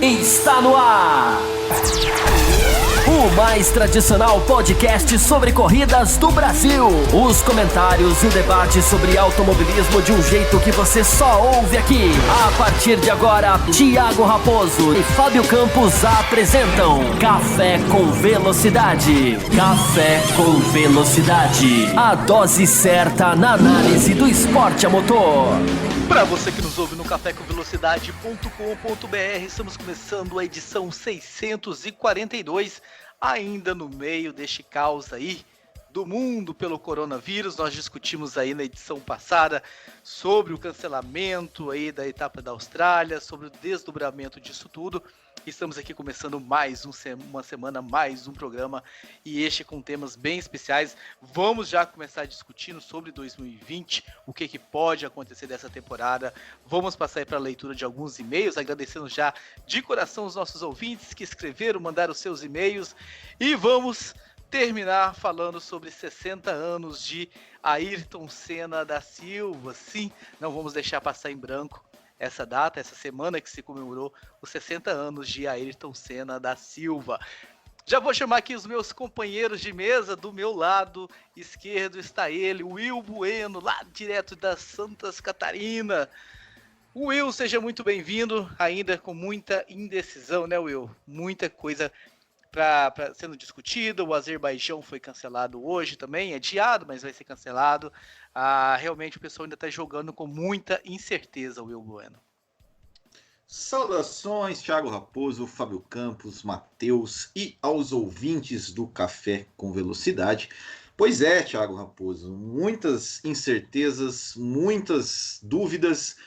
Está no ar! O mais tradicional podcast sobre corridas do Brasil. Os comentários e o debate sobre automobilismo de um jeito que você só ouve aqui. A partir de agora, Thiago Raposo e Fábio Campos apresentam Café com Velocidade. Café com Velocidade. A dose certa na análise do esporte a motor. Para você que nos ouve no cafécomvelocidade.com.br, estamos começando a edição 642, ainda no meio deste caos aí do mundo pelo coronavírus. Nós discutimos aí na edição passada sobre o cancelamento aí da etapa da Austrália, sobre o desdobramento disso tudo. Estamos aqui começando mais uma semana, mais um programa, e este com temas bem especiais. Vamos já começar discutindo sobre 2020, o que pode acontecer dessa temporada. Vamos passar aí para a leitura de alguns e-mails, agradecendo já de coração os nossos ouvintes que escreveram, mandaram seus e-mails, e vamos terminar falando sobre 60 anos de Ayrton Senna da Silva. Sim, não vamos deixar passar em branco essa data, essa semana que se comemorou os 60 anos de Ayrton Senna da Silva. Já vou chamar aqui os meus companheiros de mesa. Do meu lado esquerdo está ele, Will Bueno, lá direto das Santas Catarina. Will, seja muito bem-vindo, ainda com muita indecisão, né, Will? Muita coisa sendo discutida. O Azerbaijão foi cancelado hoje também, adiado, mas vai ser cancelado. Realmente o pessoal ainda está jogando com muita incerteza, Will Bueno. Saudações, Thiago Raposo, Fábio Campos, Matheus e aos ouvintes do Café com Velocidade. Pois é, Thiago Raposo, muitas incertezas, muitas dúvidas,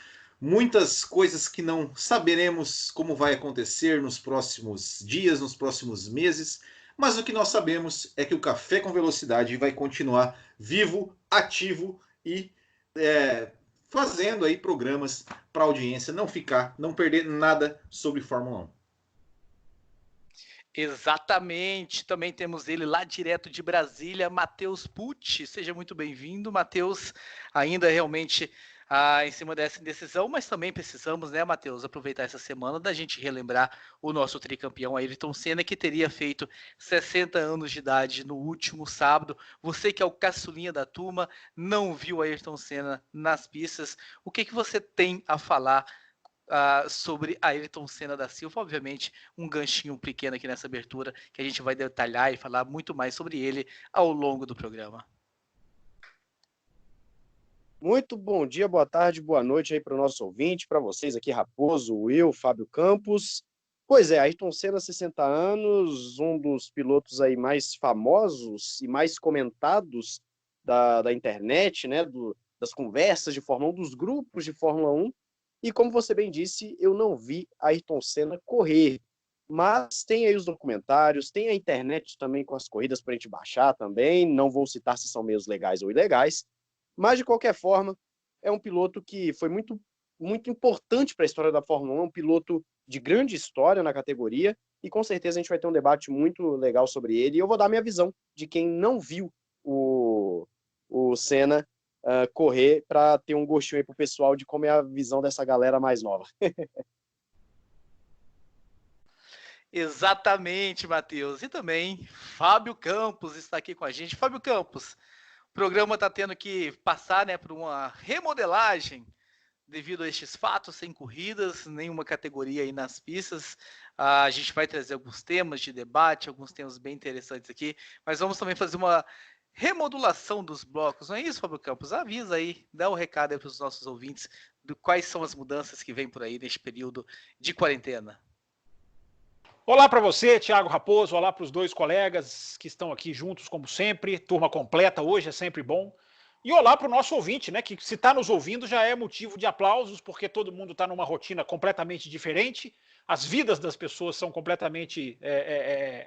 muitas coisas que não saberemos como vai acontecer nos próximos dias, nos próximos meses, mas o que nós sabemos é que o Café com Velocidade vai continuar vivo, ativo e fazendo aí programas para a audiência não perder nada sobre Fórmula 1. Exatamente, também temos ele lá direto de Brasília, Matheus Pucci. Seja muito bem-vindo, Matheus, ainda realmente em cima dessa indecisão, mas também precisamos, né, Matheus, aproveitar essa semana da gente relembrar o nosso tricampeão Ayrton Senna, que teria feito 60 anos de idade no último sábado. Você que é o caçulinha da turma, não viu Ayrton Senna nas pistas, o que você tem a falar sobre Ayrton Senna da Silva? Obviamente, um ganchinho pequeno aqui nessa abertura, que a gente vai detalhar e falar muito mais sobre ele ao longo do programa. Muito bom dia, boa tarde, boa noite aí para o nosso ouvinte, para vocês aqui, Raposo, Will, Fábio Campos. Pois é, Ayrton Senna, 60 anos, um dos pilotos aí mais famosos e mais comentados da internet, né, das conversas de Fórmula 1, dos grupos de Fórmula 1. E como você bem disse, eu não vi Ayrton Senna correr, mas tem aí os documentários, tem a internet também com as corridas para a gente baixar também, não vou citar se são meios legais ou ilegais. Mas, de qualquer forma, é um piloto que foi muito, muito importante para a história da Fórmula 1, um piloto de grande história na categoria, e com certeza a gente vai ter um debate muito legal sobre ele, e eu vou dar minha visão de quem não viu o Senna correr, para ter um gostinho aí para o pessoal de como é a visão dessa galera mais nova. Exatamente, Matheus. E também Fábio Campos está aqui com a gente. Fábio Campos, o programa está tendo que passar, né, por uma remodelagem devido a estes fatos, sem corridas, nenhuma categoria aí nas pistas. A gente vai trazer alguns temas de debate, alguns temas bem interessantes aqui, mas vamos também fazer uma remodulação dos blocos. Não é isso, Fábio Campos? Avisa aí, dá um recado aí para os nossos ouvintes de quais são as mudanças que vêm por aí neste período de quarentena. Olá para você, Thiago Raposo, olá para os dois colegas que estão aqui juntos, como sempre, turma completa hoje, é sempre bom. E olá para o nosso ouvinte, né, que se está nos ouvindo já é motivo de aplausos, porque todo mundo está numa rotina completamente diferente, as vidas das pessoas são completamente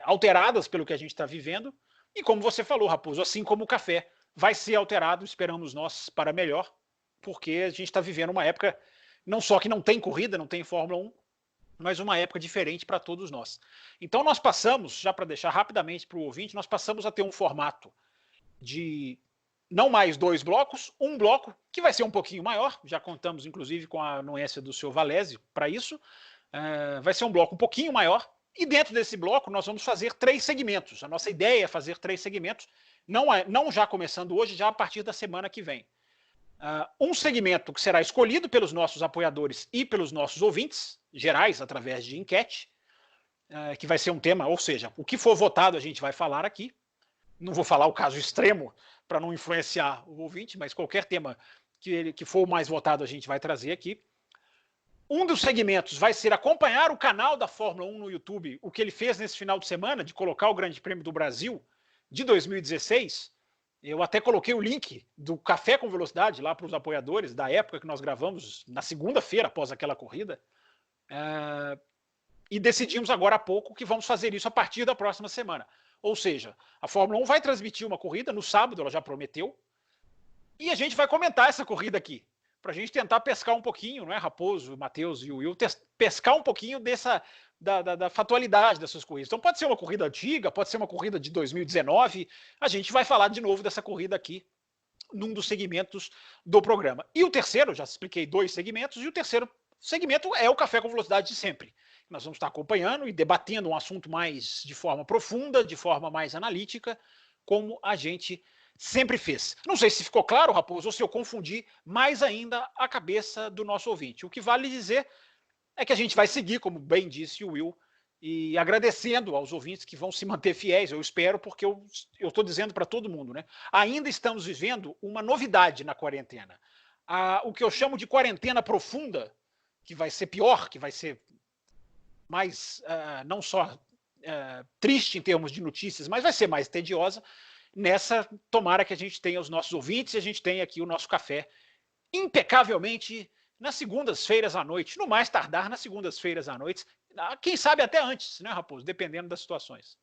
alteradas pelo que a gente está vivendo, e como você falou, Raposo, assim como o café vai ser alterado, esperamos nós, para melhor, porque a gente está vivendo uma época, não só que não tem corrida, não tem Fórmula 1, mas uma época diferente para todos nós. Então nós passamos, já para deixar rapidamente para o ouvinte, nós passamos a ter um formato de não mais 2 blocos, um bloco que vai ser um pouquinho maior, já contamos inclusive com a anuência do seu Valese para isso, Vai ser um bloco um pouquinho maior, e dentro desse bloco nós vamos fazer 3 segmentos. A nossa ideia é fazer 3 segmentos, não já começando hoje, já a partir da semana que vem. Um segmento que será escolhido pelos nossos apoiadores e pelos nossos ouvintes gerais, através de enquete, que vai ser um tema, ou seja, o que for votado a gente vai falar aqui. Não vou falar o caso extremo para não influenciar o ouvinte, mas qualquer tema que for o mais votado a gente vai trazer aqui. Um dos segmentos vai ser acompanhar o canal da Fórmula 1 no YouTube, o que ele fez nesse final de semana, de colocar o Grande Prêmio do Brasil de 2016. Eu até coloquei o link do Café com Velocidade lá para os apoiadores, da época que nós gravamos, na segunda-feira após aquela corrida. E decidimos agora há pouco que vamos fazer isso a partir da próxima semana. Ou seja, a Fórmula 1 vai transmitir uma corrida no sábado, ela já prometeu, e a gente vai comentar essa corrida aqui, para a gente tentar pescar um pouquinho, não é, Raposo, Matheus e o Will, pescar um pouquinho da fatualidade dessas corridas. Então pode ser uma corrida antiga, pode ser uma corrida de 2019, a gente vai falar de novo dessa corrida aqui, num dos segmentos do programa. E o terceiro, já expliquei 2 segmentos, e o terceiro segmento é o Café com Velocidade de sempre. Nós vamos estar acompanhando e debatendo um assunto mais de forma profunda, de forma mais analítica, como a gente sempre fez. Não sei se ficou claro, Raposo, ou se eu confundi mais ainda a cabeça do nosso ouvinte. O que vale dizer é que a gente vai seguir, como bem disse o Will, e agradecendo aos ouvintes que vão se manter fiéis, eu espero, porque eu estou dizendo para todo mundo, né? Ainda estamos vivendo uma novidade na quarentena. O que eu chamo de quarentena profunda, que vai ser pior, que vai ser mais, não só triste em termos de notícias, mas vai ser mais tediosa. Nessa, tomara que a gente tenha os nossos ouvintes e a gente tenha aqui o nosso café impecavelmente nas segundas-feiras à noite, no mais tardar nas segundas-feiras à noite, quem sabe até antes, né, Raposo? Dependendo das situações.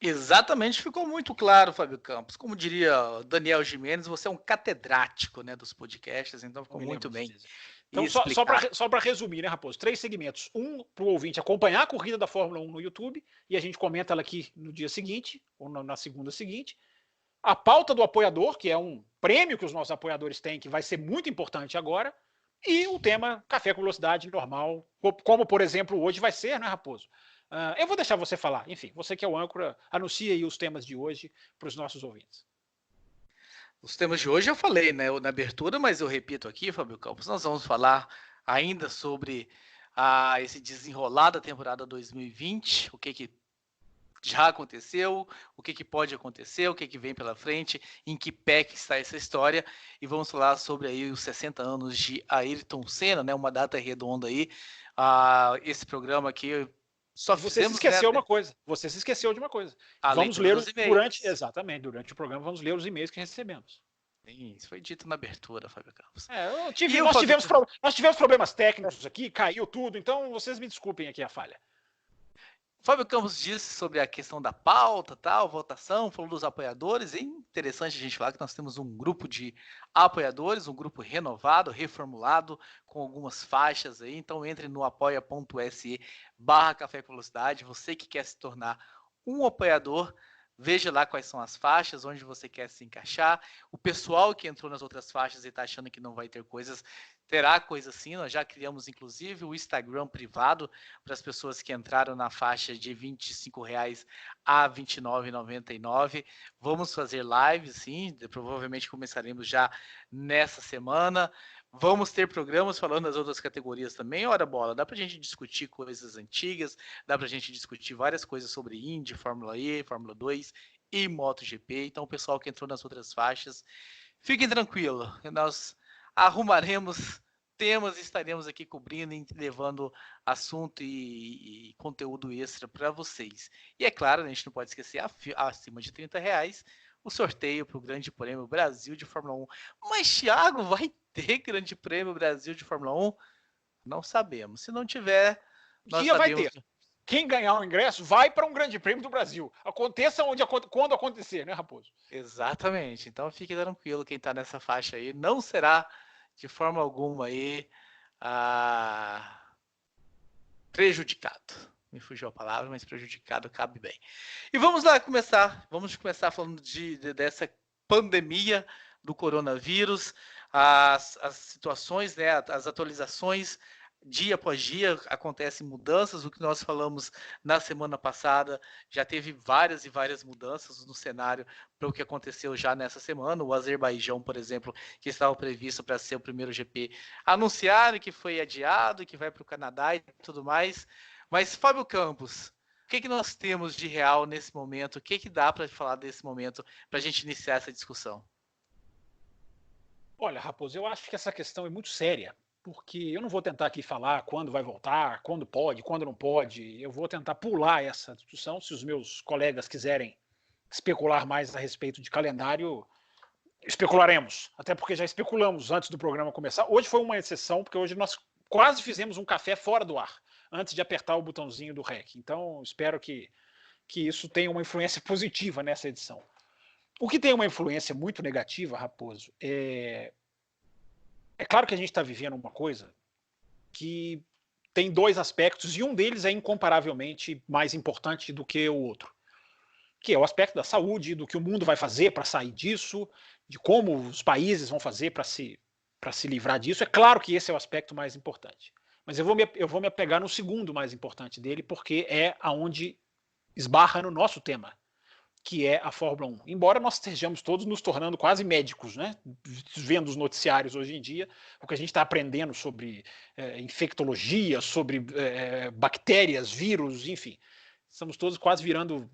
Exatamente, ficou muito claro, Fábio Campos. Como diria Daniel Gimenez, você é um catedrático, né, dos podcasts, então ficou muito bem. Então, só para resumir, né, Raposo? 3 segmentos. Um para o ouvinte acompanhar a corrida da Fórmula 1 no YouTube, e a gente comenta ela aqui no dia seguinte, ou na segunda seguinte. A pauta do apoiador, que é um prêmio que os nossos apoiadores têm, que vai ser muito importante agora. E o tema Café com Velocidade normal, como, por exemplo, hoje vai ser, né, Raposo? Eu vou deixar você falar. Enfim, você que é o âncora, anuncia aí os temas de hoje para os nossos ouvintes. Os temas de hoje eu falei, né, na abertura, mas eu repito aqui, Fábio Campos, nós vamos falar ainda sobre esse desenrolar da temporada 2020, o que já aconteceu, o que pode acontecer, o que vem pela frente, em que pé que está essa história, e vamos falar sobre aí os 60 anos de Ayrton Senna, né, uma data redonda aí. Esse programa aqui só você fizemos, se esqueceu né, uma coisa. Você se esqueceu de uma coisa. Vamos ler os e-mails. Durante o programa, vamos ler os e-mails que recebemos. Sim, isso foi dito na abertura, Fábio Campos. Nós tivemos problemas técnicos aqui, caiu tudo, então vocês me desculpem aqui a falha. Fábio Campos disse sobre a questão da pauta, tal, votação, falou dos apoiadores. É interessante a gente falar que nós temos um grupo de apoiadores, um grupo renovado, reformulado, com algumas faixas aí. Então entre no apoia.se/Café com Velocidade. Você que quer se tornar um apoiador, veja lá quais são as faixas, onde você quer se encaixar. O pessoal que entrou nas outras faixas e está achando que não vai ter coisas, terá coisa sim. Nós já criamos, inclusive, o Instagram privado para as pessoas que entraram na faixa de R$ 25,00 a R$ 29,99. Vamos fazer lives, sim. Provavelmente começaremos já nessa semana. Vamos ter programas falando das outras categorias também. Ora bola, dá para a gente discutir coisas antigas, dá para a gente discutir várias coisas sobre Indy, Fórmula E, Fórmula 2 e MotoGP. Então, o pessoal que entrou nas outras faixas, fiquem tranquilos. Nós arrumaremos temas e estaremos aqui cobrindo e levando assunto e conteúdo extra para vocês. E é claro, a gente não pode esquecer, acima de R$ 30,00, o sorteio para o Grande Prêmio Brasil de Fórmula 1. Mas, Thiago, vai ter Grande Prêmio Brasil de Fórmula 1? Não sabemos. Se não tiver, nós vai ter. Quem ganhar o ingresso vai para um Grande Prêmio do Brasil. Aconteça quando acontecer, né, Raposo? Exatamente. Então fique tranquilo, quem está nessa faixa aí não será de forma alguma aí prejudicado. Me fugiu a palavra, mas prejudicado cabe bem. E vamos lá começar. Vamos começar falando dessa pandemia do coronavírus, as situações, né, as atualizações dia após dia acontecem mudanças. O que nós falamos na semana passada já teve várias e várias mudanças no cenário para o que aconteceu já nessa semana. O Azerbaijão, por exemplo, que estava previsto para ser o primeiro GP, anunciaram que foi adiado, que vai para o Canadá e tudo mais. Mas, Fábio Campos, o que nós temos de real nesse momento? O que dá para falar desse momento para a gente iniciar essa discussão? Olha, Raposo, eu acho que essa questão é muito séria, porque eu não vou tentar aqui falar quando vai voltar, quando pode, quando não pode. Eu vou tentar pular essa discussão. Se os meus colegas quiserem especular mais a respeito de calendário, especularemos. Até porque já especulamos antes do programa começar. Hoje foi uma exceção, porque hoje nós quase fizemos um café fora do ar, antes de apertar o botãozinho do REC. Então, espero que isso tenha uma influência positiva nessa edição. O que tem uma influência muito negativa, Raposo, é claro que a gente está vivendo uma coisa que tem dois aspectos, e um deles é incomparavelmente mais importante do que o outro, que é o aspecto da saúde, do que o mundo vai fazer para sair disso, de como os países vão fazer para se livrar disso. É claro que esse é o aspecto mais importante. Mas eu vou me apegar no segundo mais importante dele, porque é aonde esbarra no nosso tema, que é a Fórmula 1. Embora nós estejamos todos nos tornando quase médicos, né? Vendo os noticiários hoje em dia, o que a gente está aprendendo sobre infectologia, sobre bactérias, vírus, enfim. Estamos todos quase virando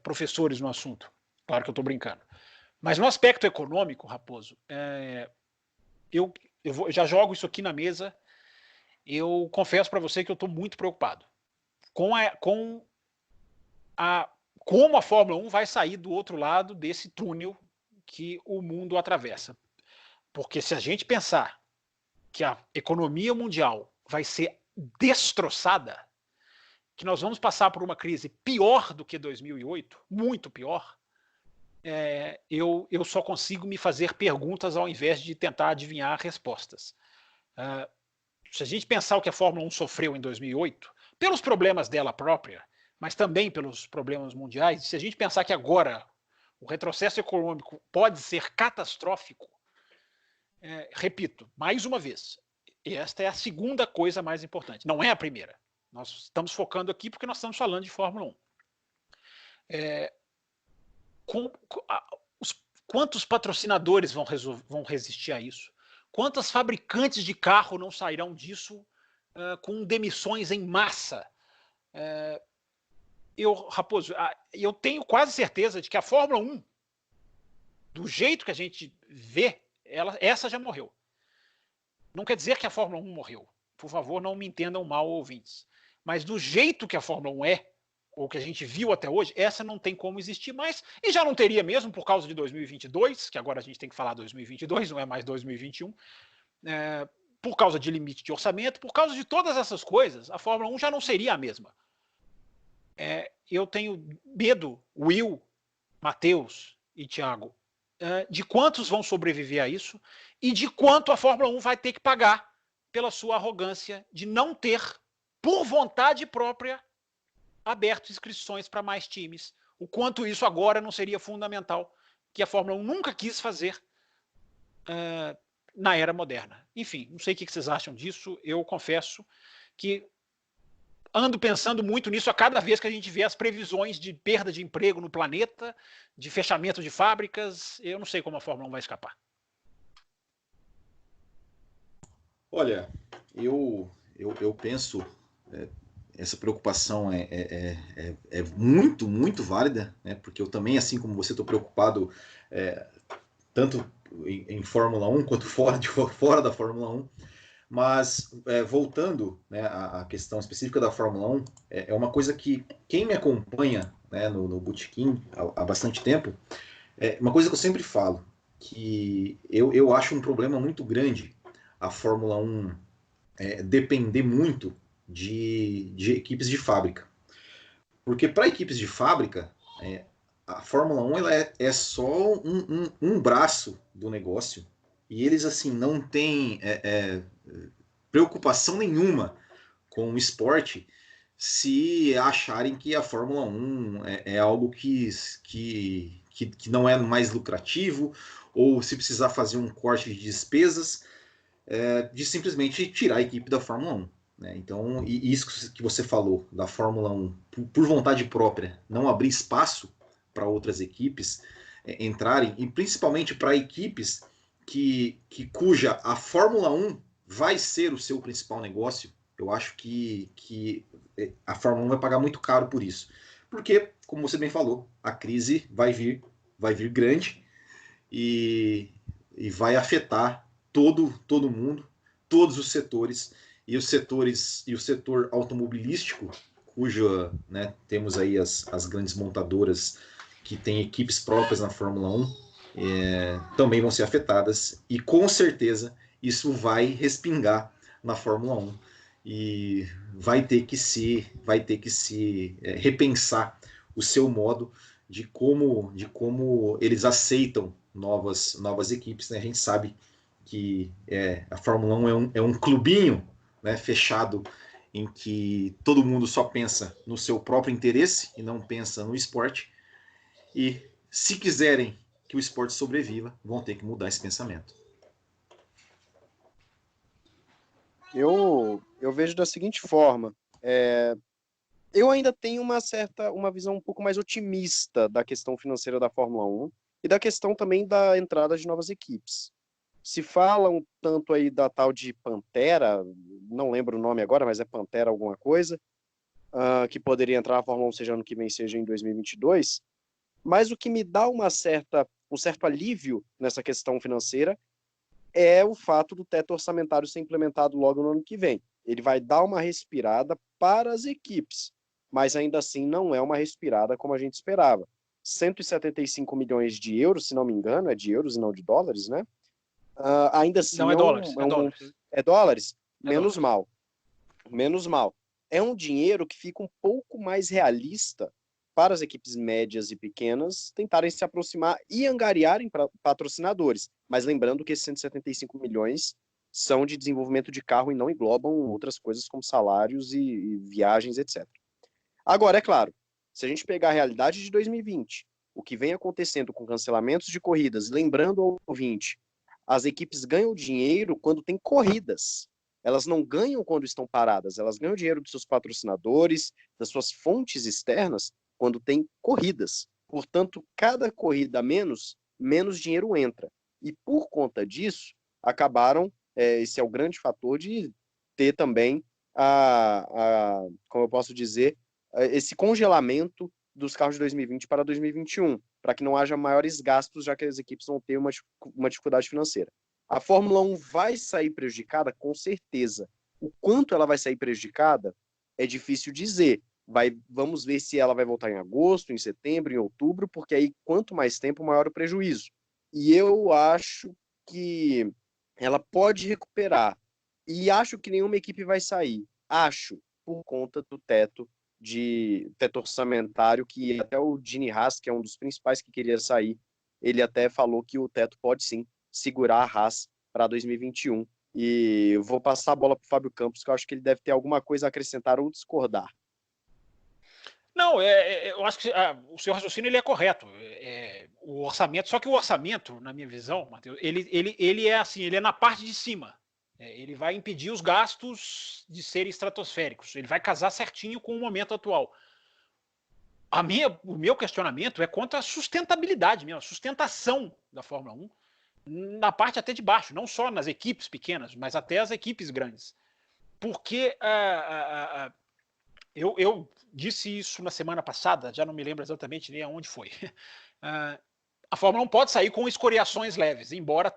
professores no assunto. Claro que eu estou brincando. Mas no aspecto econômico, Raposo, eu já jogo isso aqui na mesa. Eu confesso para você que eu estou muito preocupado com como a Fórmula 1 vai sair do outro lado desse túnel que o mundo atravessa. Porque se a gente pensar que a economia mundial vai ser destroçada, que nós vamos passar por uma crise pior do que 2008, muito pior, eu só consigo me fazer perguntas ao invés de tentar adivinhar respostas. Se a gente pensar o que a Fórmula 1 sofreu em 2008, pelos problemas dela própria, mas também pelos problemas mundiais, se a gente pensar que agora o retrocesso econômico pode ser catastrófico, repito, mais uma vez, esta é a segunda coisa mais importante, não é a primeira. Nós estamos focando aqui porque nós estamos falando de Fórmula 1. Quantos patrocinadores vão resistir a isso? Quantas fabricantes de carro não sairão disso com demissões em massa? Raposo, eu tenho quase certeza de que a Fórmula 1, do jeito que a gente vê, essa já morreu. Não quer dizer que a Fórmula 1 morreu. Por favor, não me entendam mal, ouvintes. Mas do jeito que a Fórmula 1 é, ou que a gente viu até hoje, essa não tem como existir mais. E já não teria mesmo por causa de 2022, que agora a gente tem que falar 2022, não é mais 2021. Por causa de limite de orçamento, por causa de todas essas coisas, a Fórmula 1 já não seria a mesma. Eu tenho medo, Will, Matheus e Thiago, de quantos vão sobreviver a isso e de quanto a Fórmula 1 vai ter que pagar pela sua arrogância de não ter, por vontade própria, aberto inscrições para mais times. O quanto isso agora não seria fundamental, que a Fórmula 1 nunca quis fazer na era moderna. Enfim, não sei o que vocês acham disso. Eu confesso que ando pensando muito nisso a cada vez que a gente vê as previsões de perda de emprego no planeta, de fechamento de fábricas. Eu não sei como a Fórmula 1 vai escapar. Olha, eu penso, essa preocupação é muito, muito válida, né? Porque eu também, assim como você, estou preocupado tanto em Fórmula 1 quanto fora da Fórmula 1. Mas, voltando, né, à questão específica da Fórmula 1, é uma coisa que quem me acompanha, né, no Botequim há bastante tempo, uma coisa que eu sempre falo, que eu acho um problema muito grande a Fórmula 1 depender muito de equipes de fábrica. Porque para equipes de fábrica, a Fórmula 1 ela é só um braço do negócio, e eles assim não têm preocupação nenhuma com o esporte se acharem que a Fórmula 1 é algo que não é mais lucrativo, ou se precisar fazer um corte de despesas. de simplesmente tirar a equipe da Fórmula 1. Né? Então, e isso que você falou da Fórmula 1, por vontade própria, não abrir espaço para outras equipes entrarem, e principalmente para equipes cuja a Fórmula 1 vai ser o seu principal negócio, eu acho que a Fórmula 1 vai pagar muito caro por isso. Porque, como você bem falou, a crise vai vir grande e vai afetar todo mundo, todos os setores, e o setor automobilístico, cuja, né, temos aí as grandes montadoras que têm equipes próprias na Fórmula 1, também vão ser afetadas, e com certeza isso vai respingar na Fórmula 1 e vai ter que se repensar o seu modo de como eles aceitam novas equipes. Né? A gente sabe que a Fórmula 1 é um clubinho, né, fechado, em que todo mundo só pensa no seu próprio interesse e não pensa no esporte. E se quiserem que o esporte sobreviva, vão ter que mudar esse pensamento. Eu vejo da seguinte forma, eu ainda tenho uma visão um pouco mais otimista da questão financeira da Fórmula 1 e da questão também da entrada de novas equipes. Se fala um tanto aí da tal de Pantera, não lembro o nome agora, mas é Pantera alguma coisa, que poderia entrar na Fórmula 1 seja ano que vem, seja em 2022, mas o que me dá um certo alívio nessa questão financeira é o fato do teto orçamentário ser implementado logo no ano que vem. Ele vai dar uma respirada para as equipes, mas ainda assim não é uma respirada como a gente esperava. 175 milhões de euros, se não me engano, é de euros e não de dólares, né? Ainda assim não, é dólares. É dólares? Menos mal. Menos mal. É um dinheiro que fica um pouco mais realista para as equipes médias e pequenas tentarem se aproximar e angariarem patrocinadores. Mas lembrando que esses 175 milhões são de desenvolvimento de carro e não englobam outras coisas como salários e viagens, etc. Agora, é claro, se a gente pegar a realidade de 2020, o que vem acontecendo com cancelamentos de corridas, lembrando ao ouvinte, as equipes ganham dinheiro quando tem corridas. Elas não ganham quando estão paradas, elas ganham dinheiro dos seus patrocinadores, das suas fontes externas, quando tem corridas. Portanto, cada corrida a menos dinheiro entra. E por conta disso, acabaram, esse é o grande fator de ter também, como eu posso dizer, esse congelamento dos carros de 2020 para 2021, para que não haja maiores gastos, já que as equipes vão ter uma dificuldade financeira. A Fórmula 1 vai sair prejudicada? Com certeza. O quanto ela vai sair prejudicada é difícil dizer. Vamos ver se ela vai voltar em agosto, em setembro, em outubro, porque aí quanto mais tempo, maior o prejuízo. E eu acho que ela pode recuperar. E acho que nenhuma equipe vai sair. Acho, por conta do teto orçamentário, que até o Gene Haas, que é um dos principais que queria sair, ele até falou que o teto pode sim segurar a Haas para 2021. E eu vou passar a bola para o Fábio Campos, que eu acho que ele deve ter alguma coisa a acrescentar ou discordar. Não, eu acho que o seu raciocínio ele é correto. O orçamento, só que o orçamento, na minha visão, Matheus, ele é assim, ele é na parte de cima. Ele vai impedir os gastos de serem estratosféricos. Ele vai casar certinho com o momento atual. O meu questionamento é quanto à sustentabilidade mesmo, a sustentação da Fórmula 1, na parte até de baixo, não só nas equipes pequenas, mas até as equipes grandes. Porque eu disse isso na semana passada, já não me lembro exatamente nem aonde foi. A Fórmula 1 pode sair com escoriações leves, embora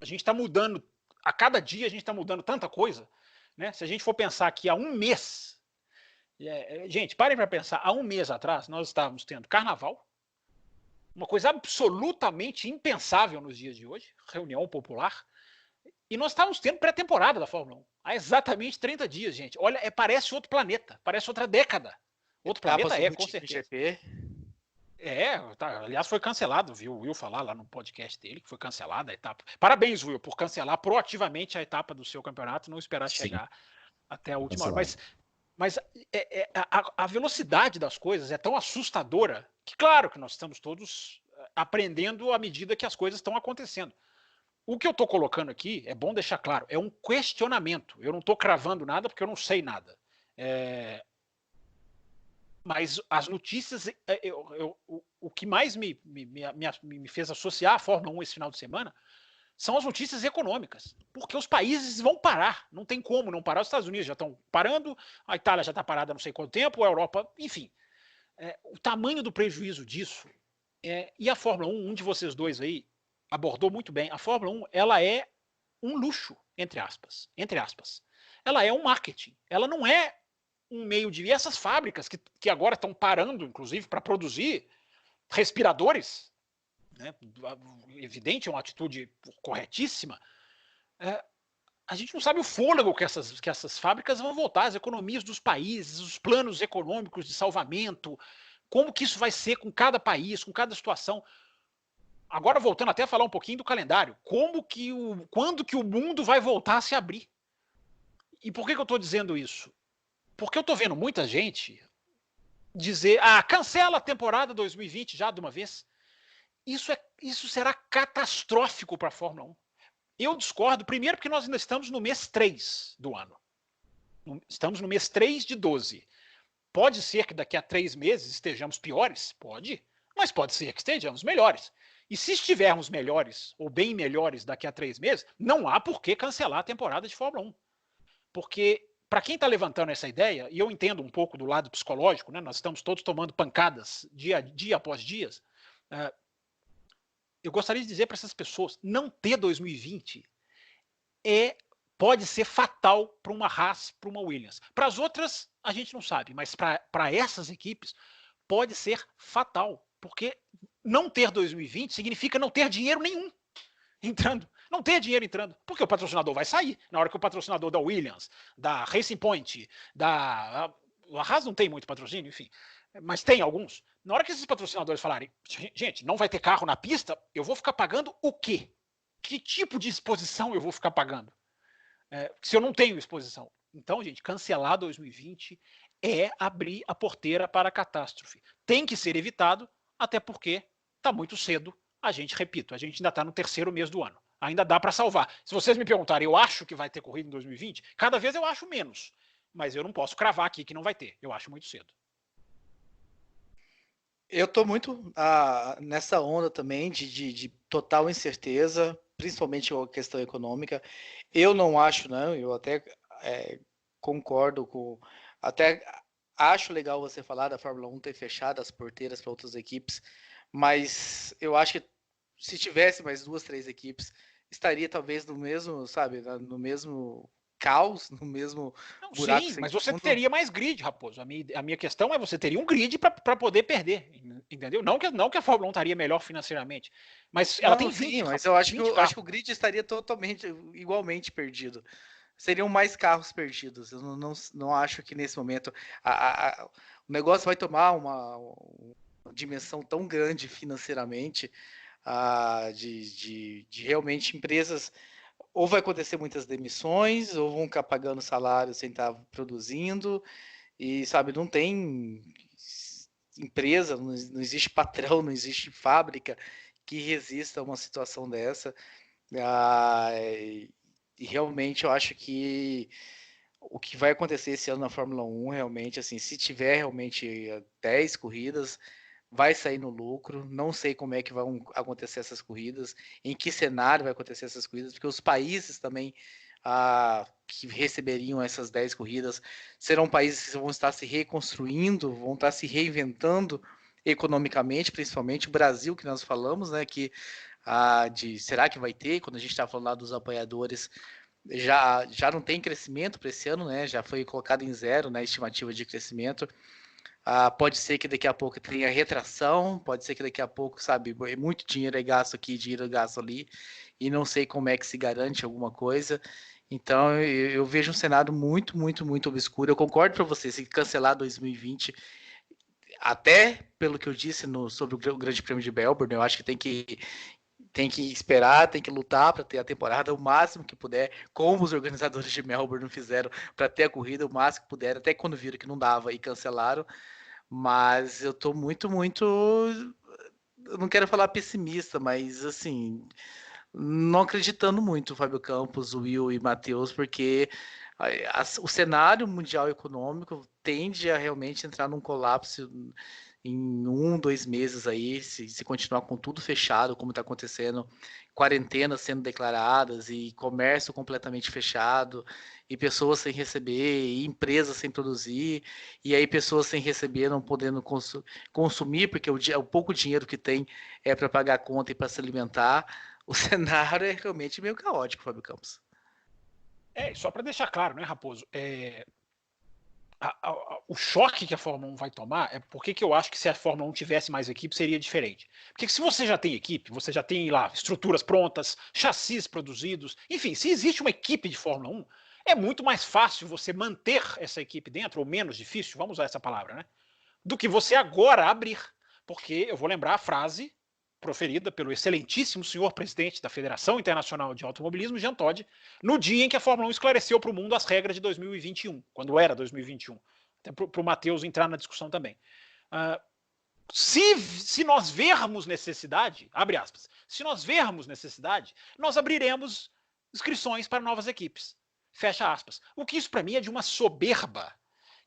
a gente está mudando, a cada dia a gente está mudando tanta coisa, né? Se a gente for pensar que há um mês, gente, parem para pensar, há um mês atrás nós estávamos tendo carnaval, uma coisa absolutamente impensável nos dias de hoje, reunião popular, e nós estávamos tendo pré-temporada da Fórmula 1. Há exatamente 30 dias, gente. Olha, parece outro planeta, parece outra década. Outro planeta com certeza. GP. Aliás, foi cancelado, viu? O Will falar lá no podcast dele que foi cancelada a etapa. Parabéns, Will, por cancelar proativamente a etapa do seu campeonato, não esperar chegar até a última hora. Mas a velocidade das coisas é tão assustadora que, claro, que nós estamos todos aprendendo à medida que as coisas estão acontecendo. O que eu estou colocando aqui, é bom deixar claro, é um questionamento. Eu não estou cravando nada porque eu não sei nada. Mas as notícias, o que mais me fez associar a Fórmula 1 esse final de semana são as notícias econômicas, porque os países vão parar, não tem como não parar. Os Estados Unidos já estão parando, a Itália já está parada há não sei quanto tempo, a Europa, enfim. O tamanho do prejuízo disso, e a Fórmula 1, um de vocês dois aí abordou muito bem, a Fórmula 1 ela é um luxo, entre aspas. Ela é um marketing, ela não é um meio de... E essas fábricas que agora estão parando, inclusive, para produzir respiradores, né? Evidente, é uma atitude corretíssima. A gente não sabe o fôlego que essas fábricas vão voltar, as economias dos países, os planos econômicos de salvamento, como que isso vai ser com cada país, com cada situação. Agora, voltando até a falar um pouquinho do calendário, quando que o mundo vai voltar a se abrir? E por que eu estou dizendo isso? Porque eu estou vendo muita gente dizer, cancela a temporada 2020 já de uma vez. Isso será catastrófico para a Fórmula 1. Eu discordo, primeiro porque nós ainda estamos no mês 3 do ano. Estamos no mês 3 de 12. Pode ser que daqui a 3 meses estejamos piores? Pode. Mas pode ser que estejamos melhores. E se estivermos melhores, ou bem melhores daqui a 3 meses, não há por que cancelar a temporada de Fórmula 1. Porque, para quem está levantando essa ideia, e eu entendo um pouco do lado psicológico, né, nós estamos todos tomando pancadas dia após dia, eu gostaria de dizer para essas pessoas, não ter 2020 pode ser fatal para uma Haas, para uma Williams. Para as outras, a gente não sabe, mas para essas equipes pode ser fatal, porque não ter 2020 significa não ter dinheiro nenhum entrando. Não ter dinheiro entrando, porque o patrocinador vai sair. Na hora que o patrocinador da Williams, da Racing Point, a Haas não tem muito patrocínio, enfim, mas tem alguns. Na hora que esses patrocinadores falarem, gente, não vai ter carro na pista, eu vou ficar pagando o quê? Que tipo de exposição eu vou ficar pagando? Se eu não tenho exposição. Então, gente, cancelar 2020 é abrir a porteira para a catástrofe. Tem que ser evitado, até porque está muito cedo. A gente ainda está no 3º mês do ano. Ainda dá para salvar. Se vocês me perguntarem, eu acho que vai ter corrida em 2020, cada vez eu acho menos. Mas eu não posso cravar aqui que não vai ter. Eu acho muito cedo. Eu estou muito nessa onda também de total incerteza, principalmente com a questão econômica. Eu não acho, não, eu até concordo com... Até acho legal você falar da Fórmula 1 ter fechado as porteiras para outras equipes, mas eu acho que se tivesse mais 2, 3 equipes, estaria talvez no mesmo, sabe, no mesmo caos, no mesmo buraco. Sim, mas você teria mais grid, Raposo. A minha questão é você teria um grid para poder perder, entendeu? Não que a Fórmula 1 estaria melhor financeiramente, mas ela tem 20. Sim, mas eu acho que o grid estaria totalmente, igualmente perdido. Seriam mais carros perdidos. Eu não acho que nesse momento o negócio vai tomar uma dimensão tão grande financeiramente, de realmente empresas, ou vai acontecer muitas demissões, ou vão ficar pagando salário sem estar produzindo, e sabe, não tem empresa, não existe patrão, não existe fábrica que resista a uma situação dessa. E realmente eu acho que o que vai acontecer esse ano na Fórmula 1, realmente, assim, se tiver realmente 10 corridas, vai sair no lucro. Não sei como é que vão acontecer essas corridas, em que cenário vai acontecer essas corridas, porque os países também que receberiam essas 10 corridas serão países que vão estar se reconstruindo, vão estar se reinventando economicamente, principalmente o Brasil, que nós falamos, né, que será que vai ter, quando a gente está falando lá dos apoiadores, já não tem crescimento para esse ano, né, já foi colocado em 0, né, a estimativa de crescimento. Pode ser que daqui a pouco tenha retração, pode ser que daqui a pouco, sabe, muito dinheiro é gasto aqui, dinheiro é gasto ali, e não sei como é que se garante alguma coisa. Então eu vejo um cenário muito, muito, muito obscuro. Eu concordo para você, se cancelar 2020, até pelo que eu disse sobre o Grande Prêmio de Melbourne, eu acho que tem que esperar, tem que lutar para ter a temporada o máximo que puder, como os organizadores de Melbourne fizeram para ter a corrida o máximo que puder, até quando viram que não dava e cancelaram. Mas eu tô muito, muito... Eu não quero falar pessimista, mas assim, não acreditando muito, Fábio Campos, Will e Matheus, porque o cenário mundial econômico tende a realmente entrar num colapso em 1, 2 meses aí, se continuar com tudo fechado, como está acontecendo, quarentenas sendo declaradas e comércio completamente fechado, e pessoas sem receber, e empresas sem produzir, e aí pessoas sem receber não podendo consumir, porque o pouco dinheiro que tem é para pagar a conta e para se alimentar. O cenário é realmente meio caótico, Fábio Campos. Só para deixar claro, né, Raposo? O choque que a Fórmula 1 vai tomar é porque que eu acho que se a Fórmula 1 tivesse mais equipe seria diferente. Porque se você já tem equipe, você já tem lá estruturas prontas, chassis produzidos, enfim, se existe uma equipe de Fórmula 1, é muito mais fácil você manter essa equipe dentro, ou menos difícil, vamos usar essa palavra, né? Do que você agora abrir. Porque eu vou lembrar a frase proferida pelo excelentíssimo senhor presidente da Federação Internacional de Automobilismo, Jean Todt, no dia em que a Fórmula 1 esclareceu para o mundo as regras de 2021, quando era 2021. Até para o Matheus entrar na discussão também. Se nós vermos necessidade, abre aspas, se nós vermos necessidade, nós abriremos inscrições para novas equipes. Fecha aspas. O que isso para mim é de uma soberba,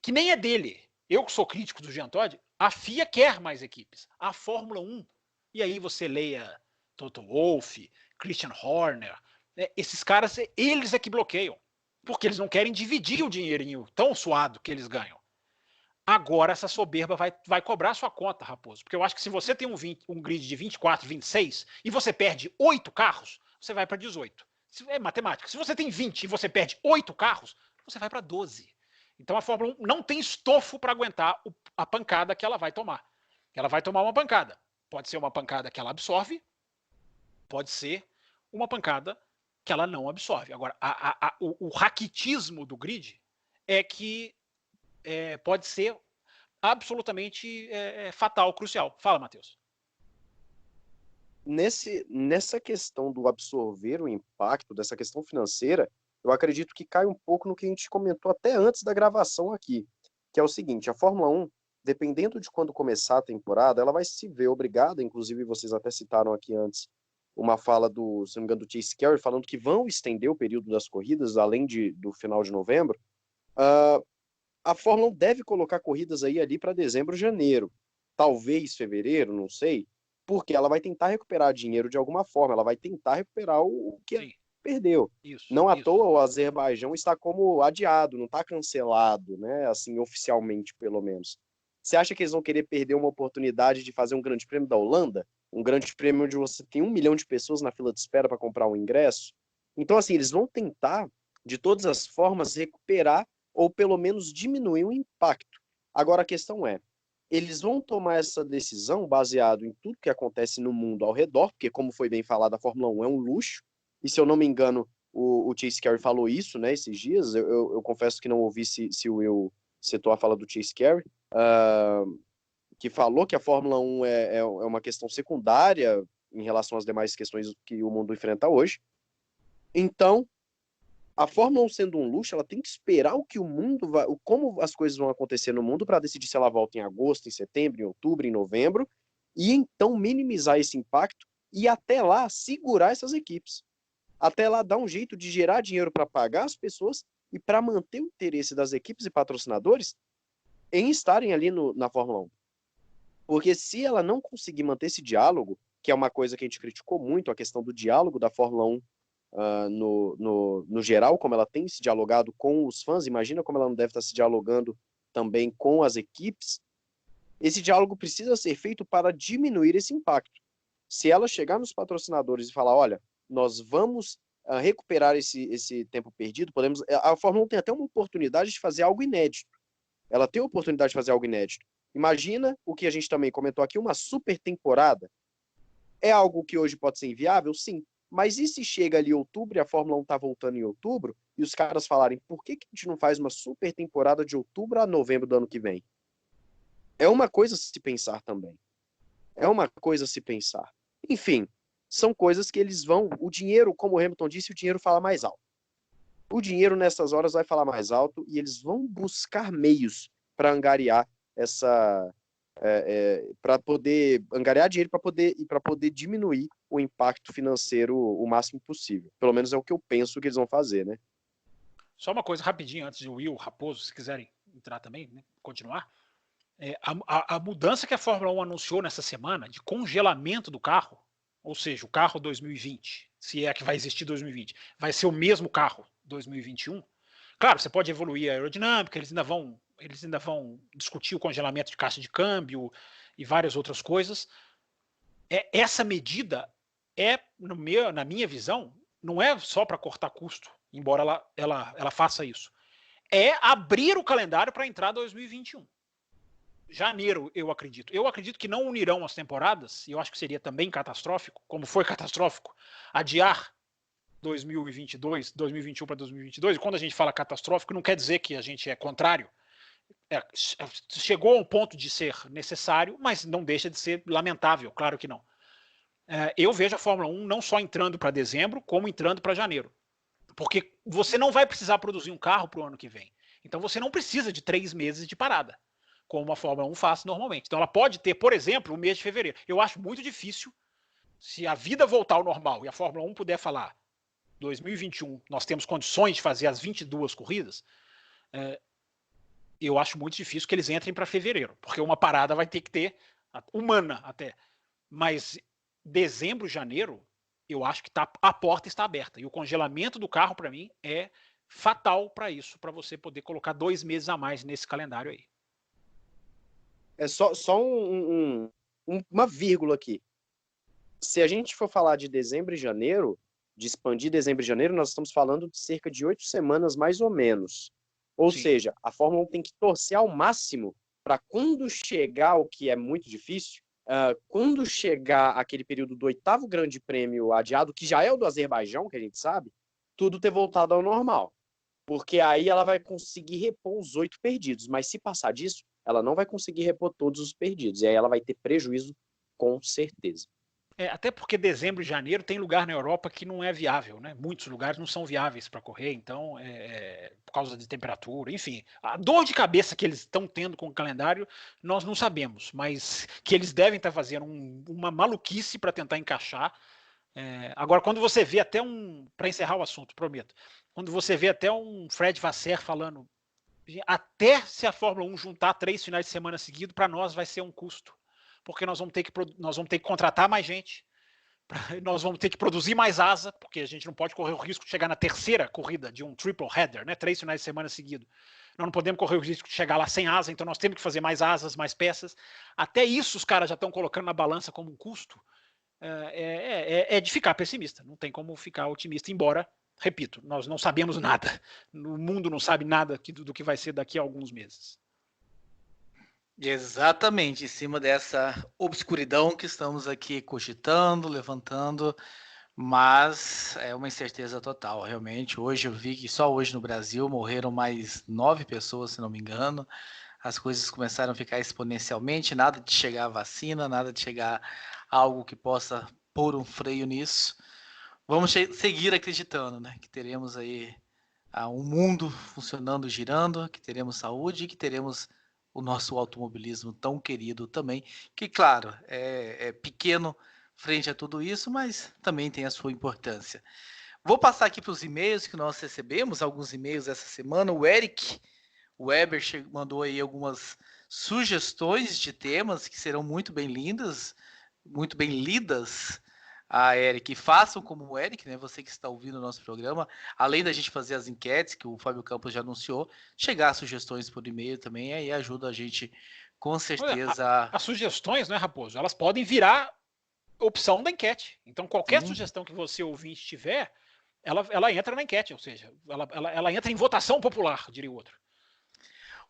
que nem é dele. Eu que sou crítico do Jean Todt, a FIA quer mais equipes. A Fórmula 1, e aí você leia Toto Wolff, Christian Horner, né, esses caras, eles é que bloqueiam, porque eles não querem dividir o dinheirinho tão suado que eles ganham. Agora essa soberba vai cobrar sua conta, Raposo, porque eu acho que se você tem um grid de 24, 26 e você perde 8 carros, você vai para 18. É matemática. Se você tem 20 e você perde 8 carros, você vai para 12. Então a Fórmula 1 não tem estofo para aguentar a pancada que ela vai tomar. Ela vai tomar uma pancada. Pode ser uma pancada que ela absorve, pode ser uma pancada que ela não absorve. Agora, o raquitismo do grid é que pode ser absolutamente fatal, crucial. Fala, Matheus. Nessa questão do absorver o impacto, dessa questão financeira, eu acredito que cai um pouco no que a gente comentou até antes da gravação aqui, que é o seguinte: a Fórmula 1, dependendo de quando começar a temporada, ela vai se ver obrigada, inclusive vocês até citaram aqui antes uma fala do, se não me engano, do Chase Carey, falando que vão estender o período das corridas, além do final de novembro. A Fórmula 1 deve colocar corridas ali para dezembro, janeiro, talvez fevereiro, não sei, porque ela vai tentar recuperar dinheiro de alguma forma, ela vai tentar recuperar o que ela perdeu. Não à toa o Azerbaijão está como adiado, não está cancelado, né? Assim, oficialmente, pelo menos. Você acha que eles vão querer perder uma oportunidade de fazer um grande prêmio da Holanda? Um grande prêmio onde você tem 1 milhão de pessoas na fila de espera para comprar um ingresso? Então, assim, eles vão tentar, de todas as formas, recuperar ou pelo menos diminuir o impacto. Agora a questão é, eles vão tomar essa decisão baseado em tudo que acontece no mundo ao redor, porque, como foi bem falado, a Fórmula 1 é um luxo, e se eu não me engano, o Chase Carey falou isso, né, esses dias. Eu confesso que não ouvi se o Will citou a fala do Chase Carey, que falou que a Fórmula 1 é uma questão secundária em relação às demais questões que o mundo enfrenta hoje. Então, a Fórmula 1 sendo um luxo, ela tem que esperar o que o mundo vai, como as coisas vão acontecer no mundo para decidir se ela volta em agosto, em setembro, em outubro, em novembro, e então minimizar esse impacto e até lá segurar essas equipes. Até lá dar um jeito de gerar dinheiro para pagar as pessoas e para manter o interesse das equipes e patrocinadores em estarem ali na Fórmula 1. Porque se ela não conseguir manter esse diálogo, que é uma coisa que a gente criticou muito, a questão do diálogo da Fórmula 1 no geral, como ela tem se dialogado com os fãs, imagina como ela não deve estar se dialogando também com as equipes. Esse diálogo precisa ser feito para diminuir esse impacto. Se ela chegar nos patrocinadores e falar, olha, nós vamos recuperar esse tempo perdido, a Fórmula 1 tem até uma oportunidade de fazer algo inédito. Ela tem a oportunidade de fazer algo inédito. Imagina o que a gente também comentou aqui, uma super temporada. É algo que hoje pode ser inviável? Sim. Mas e se chega ali em outubro e a Fórmula 1 está voltando em outubro e os caras falarem, por que a gente não faz uma super temporada de outubro a novembro do ano que vem? É uma coisa a se pensar também. É uma coisa a se pensar. Enfim, são coisas que eles vão... O dinheiro, como o Hamilton disse, o dinheiro fala mais alto. O dinheiro nessas horas vai falar mais alto e eles vão buscar meios para angariar para poder angariar dinheiro para poder diminuir o impacto financeiro o máximo possível. Pelo menos é o que eu penso que eles vão fazer, né? Só uma coisa rapidinho, antes de Will, Raposo, se quiserem entrar também, né, continuar. A mudança que a Fórmula 1 anunciou nessa semana de congelamento do carro, ou seja, o carro 2020, se é que vai existir 2020, vai ser o mesmo carro 2021. Claro, você pode evoluir a aerodinâmica, eles ainda vão discutir o congelamento de caixa de câmbio e várias outras coisas. Essa medida na minha visão, não é só para cortar custo, embora ela faça isso. É abrir o calendário para entrar 2021. Janeiro, eu acredito. Eu acredito que não unirão as temporadas, e eu acho que seria também catastrófico, como foi catastrófico, adiar 2022, 2021 para 2022. E quando a gente fala catastrófico, não quer dizer que a gente é contrário. Chegou a um ponto de ser necessário, mas não deixa de ser lamentável, claro que não. Eu vejo a Fórmula 1 não só entrando para dezembro, como entrando para janeiro. Porque você não vai precisar produzir um carro para o ano que vem. Então você não precisa de 3 meses de parada, como a Fórmula 1 faz normalmente. Então ela pode ter, por exemplo, o mês de fevereiro. Eu acho muito difícil, se a vida voltar ao normal e a Fórmula 1 puder falar 2021, nós temos condições de fazer as 22 corridas, eu acho muito difícil que eles entrem para fevereiro, porque uma parada vai ter que ter, humana até. Mas dezembro, janeiro, eu acho que a porta está aberta. E o congelamento do carro, para mim, é fatal para isso, para você poder colocar 2 meses a mais nesse calendário aí. É só uma vírgula aqui. Se a gente for falar de dezembro e janeiro, de expandir dezembro e janeiro, nós estamos falando de cerca de 8 semanas, mais ou menos. Ou Sim. seja, a Fórmula 1 tem que torcer ao máximo para quando chegar, o que é muito difícil, quando chegar aquele período do 8º Grande Prêmio adiado, que já é o do Azerbaijão, que a gente sabe, tudo ter voltado ao normal. Porque aí ela vai conseguir repor os 8 perdidos. Mas se passar disso, ela não vai conseguir repor todos os perdidos. E aí ela vai ter prejuízo com certeza. Até porque dezembro e janeiro tem lugar na Europa que não é viável, né? Muitos lugares não são viáveis para correr, então, por causa de temperatura, enfim. A dor de cabeça que eles estão tendo com o calendário, nós não sabemos, mas que eles devem estar fazendo uma maluquice para tentar encaixar. Agora, quando você vê até para encerrar o assunto, prometo, quando você vê até um Fred Vasseur falando, até se a Fórmula 1 juntar 3 finais de semana seguidos, para nós vai ser um custo. Porque nós vamos ter que contratar mais gente, nós vamos ter que produzir mais asa, porque a gente não pode correr o risco de chegar na terceira corrida de um triple header, né? 3 finais de semana seguidos. Nós não podemos correr o risco de chegar lá sem asa, então nós temos que fazer mais asas, mais peças. Até isso os caras já estão colocando na balança como um custo. É de ficar pessimista, não tem como ficar otimista, embora, repito, nós não sabemos nada. O mundo não sabe nada do que vai ser daqui a alguns meses. Exatamente, em cima dessa obscuridão que estamos aqui cogitando, levantando, mas é uma incerteza total, realmente. Hoje eu vi que só hoje no Brasil morreram mais 9 pessoas, se não me engano. As coisas começaram a ficar exponencialmente, nada de chegar a vacina, nada de chegar a algo que possa pôr um freio nisso. Vamos seguir acreditando, né? Que teremos aí um mundo funcionando, girando, que teremos saúde e que teremos o nosso automobilismo tão querido também, que claro, é pequeno frente a tudo isso, mas também tem a sua importância. Vou passar aqui para os e-mails que nós recebemos, alguns e-mails essa semana. O Eric Weber mandou aí algumas sugestões de temas que serão muito bem lidas. Eric, façam como o Eric, né? Você que está ouvindo o nosso programa, além da gente fazer as enquetes que o Fábio Campos já anunciou, chegar sugestões por e-mail também, aí ajuda a gente com certeza. As sugestões, né, Raposo? Elas podem virar opção da enquete. Então, qualquer sugestão que você ouvinte tiver, ela entra na enquete, ou seja, ela entra em votação popular, diria o outro.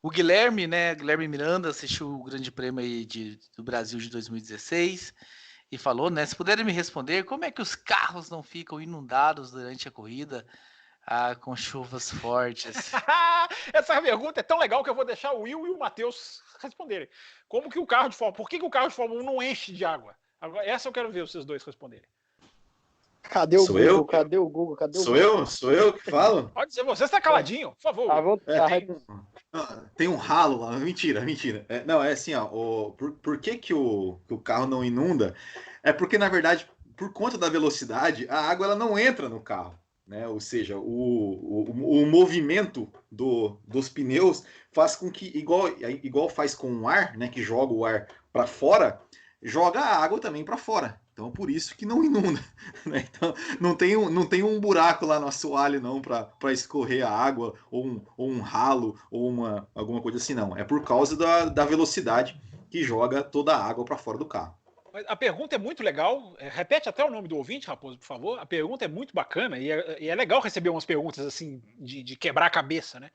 O Guilherme Miranda assistiu o Grande Prêmio aí do Brasil de 2016. E falou, né? Se puderem me responder, como é que os carros não ficam inundados durante a corrida com chuvas fortes? Essa pergunta é tão legal que eu vou deixar o Will e o Matheus responderem. Como que o carro de Fórmula 1... Por que o carro de Fórmula 1 não enche de água? Agora, essa eu quero ver vocês dois responderem. Cadê o Google? Cadê o Google? Sou eu que falo? Pode ser, você está caladinho, por favor. À vontade. Tem um ralo lá, mentira. Não, é assim, ó, por que o carro não inunda? É porque, na verdade, por conta da velocidade, a água ela não entra no carro, né? Ou seja, o movimento dos pneus faz com que, igual faz com o ar, né? Que joga o ar para fora, joga a água também para fora. Então, por isso que não inunda, né? Então, não tem um buraco lá no assoalho, não, para escorrer a água, ou um ralo, ou alguma coisa assim, não. É por causa da velocidade que joga toda a água para fora do carro. A pergunta é muito legal. Repete até o nome do ouvinte, Raposo, por favor. A pergunta é muito bacana e é legal receber umas perguntas assim de quebrar a cabeça, né?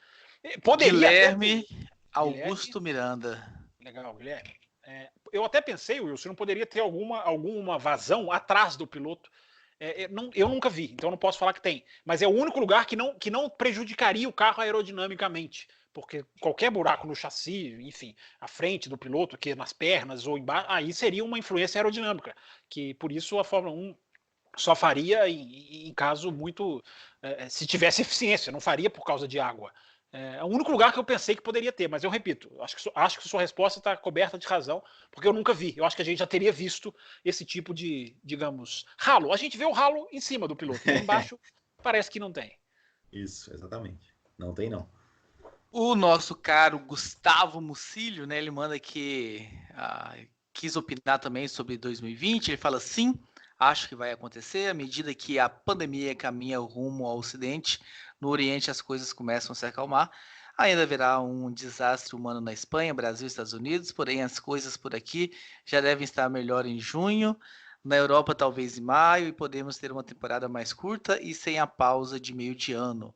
Guilherme Augusto Miranda. Legal, Guilherme. Eu até pensei, Wilson, não poderia ter alguma vazão atrás do piloto. Eu nunca vi, então não posso falar que tem. Mas é o único lugar que não prejudicaria o carro aerodinamicamente. Porque qualquer buraco no chassi, enfim, à frente do piloto, que nas pernas ou embaixo, aí seria uma influência aerodinâmica. Que por isso a Fórmula 1 só faria em caso muito. Se tivesse eficiência, não faria por causa de água. É o único lugar que eu pensei que poderia ter, mas eu repito, acho que sua resposta está coberta de razão, porque eu nunca vi. Eu acho que a gente já teria visto esse tipo de, digamos, ralo. A gente vê o ralo em cima do piloto, embaixo parece que não tem. Isso, exatamente. Não tem, não. O nosso caro Gustavo Mucílio, né, ele manda que quis opinar também sobre 2020. Ele fala sim, acho que vai acontecer à medida que a pandemia caminha rumo ao Ocidente. No Oriente as coisas começam a se acalmar. Ainda haverá um desastre humano na Espanha, Brasil e Estados Unidos, porém as coisas por aqui já devem estar melhor em junho. Na Europa talvez em maio e podemos ter uma temporada mais curta e sem a pausa de meio de ano.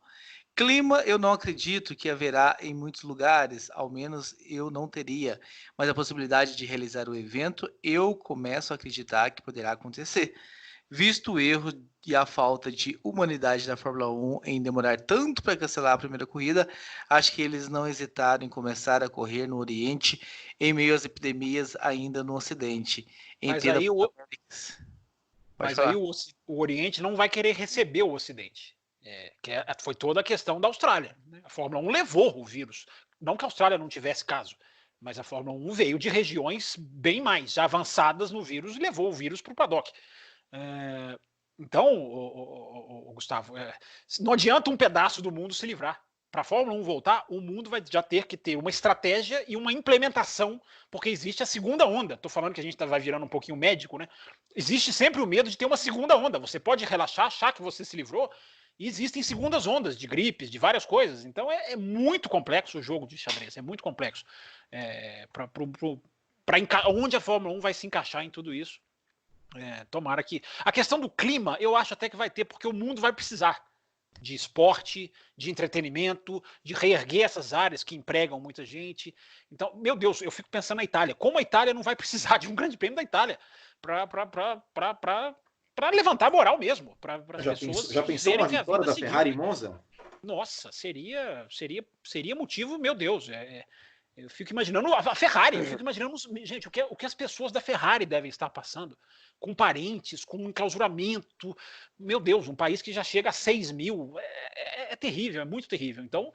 Clima, eu não acredito que haverá em muitos lugares, ao menos eu não teria, mas a possibilidade de realizar o evento, eu começo a acreditar que poderá acontecer. Visto o erro e a falta de humanidade da Fórmula 1 em demorar tanto para cancelar a primeira corrida, acho que eles não hesitaram em começar a correr no Oriente em meio às epidemias ainda no Ocidente. Mas aí, o Oriente não vai querer receber o Ocidente. Foi toda a questão da Austrália. Né? A Fórmula 1 levou o vírus. Não que a Austrália não tivesse caso, mas a Fórmula 1 veio de regiões bem mais avançadas no vírus e levou o vírus para o paddock. Então, Gustavo, não adianta um pedaço do mundo se livrar. Para a Fórmula 1 voltar, o mundo vai já ter que ter uma estratégia e uma implementação, porque existe a segunda onda. Estou falando que a gente vai virando um pouquinho médico, né? Existe sempre o medo de ter uma segunda onda. Você pode relaxar, achar que você se livrou, e existem segundas ondas de gripes, de várias coisas. Então é muito complexo o jogo de xadrez, é muito complexo. Onde a Fórmula 1 vai se encaixar em tudo isso. Tomara que... A questão do clima, eu acho até que vai ter, porque o mundo vai precisar de esporte, de entretenimento, de reerguer essas áreas que empregam muita gente. Então, meu Deus, eu fico pensando na Itália. Como a Itália não vai precisar de um grande prêmio da Itália para levantar a moral mesmo, para as pessoas... Já pensou uma vitória da Ferrari em Monza? Nossa, seria motivo, meu Deus, eu fico imaginando a Ferrari, eu fico imaginando, gente, o que as pessoas da Ferrari devem estar passando, com parentes, com enclausuramento, meu Deus, um país que já chega a 6 mil, é terrível, é muito terrível. Então,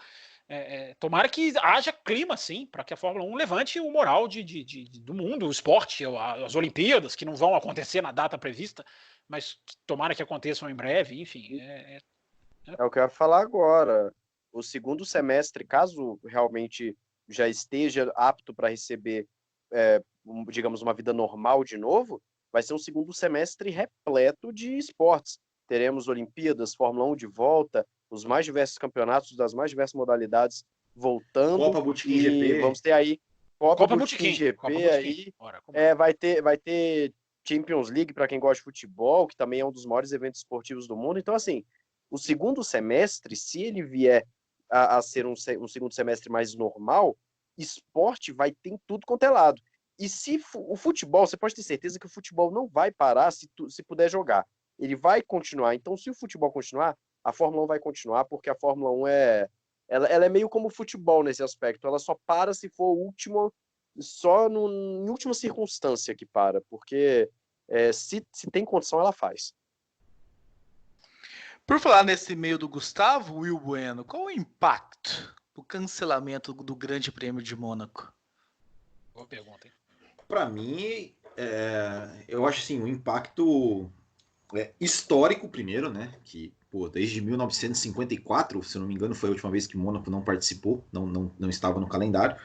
tomara que haja clima, sim, para que a Fórmula 1 levante o moral do mundo, o esporte, as Olimpíadas, que não vão acontecer na data prevista, mas tomara que aconteçam em breve, enfim. É o que eu ia falar agora. O segundo semestre, caso realmente já esteja apto para receber, digamos, uma vida normal de novo, vai ser um segundo semestre repleto de esportes. Teremos Olimpíadas, Fórmula 1 de volta, os mais diversos campeonatos das mais diversas modalidades voltando. Copa Botequim GP. Vamos ter aí Copa Botequim GP aí. Vai ter Champions League para quem gosta de futebol, que também é um dos maiores eventos esportivos do mundo. Então, assim, o segundo semestre, se ele vier a ser um segundo semestre mais normal, esporte vai ter em tudo quanto é lado. E se o futebol, você pode ter certeza que o futebol não vai parar se puder jogar. Ele vai continuar. Então, se o futebol continuar, a Fórmula 1 vai continuar, porque a Fórmula 1 ela é meio como o futebol nesse aspecto. Ela só para se for o último, só em última circunstância que para, porque se tem condição, ela faz. Por falar nesse meio do Gustavo, Will Bueno, qual o impacto do cancelamento do Grande Prêmio de Mônaco? Boa pergunta, hein? Para mim, eu acho assim, o impacto histórico primeiro, né? Que, pô, desde 1954, se eu não me engano, foi a última vez que Mônaco não participou, não estava no calendário.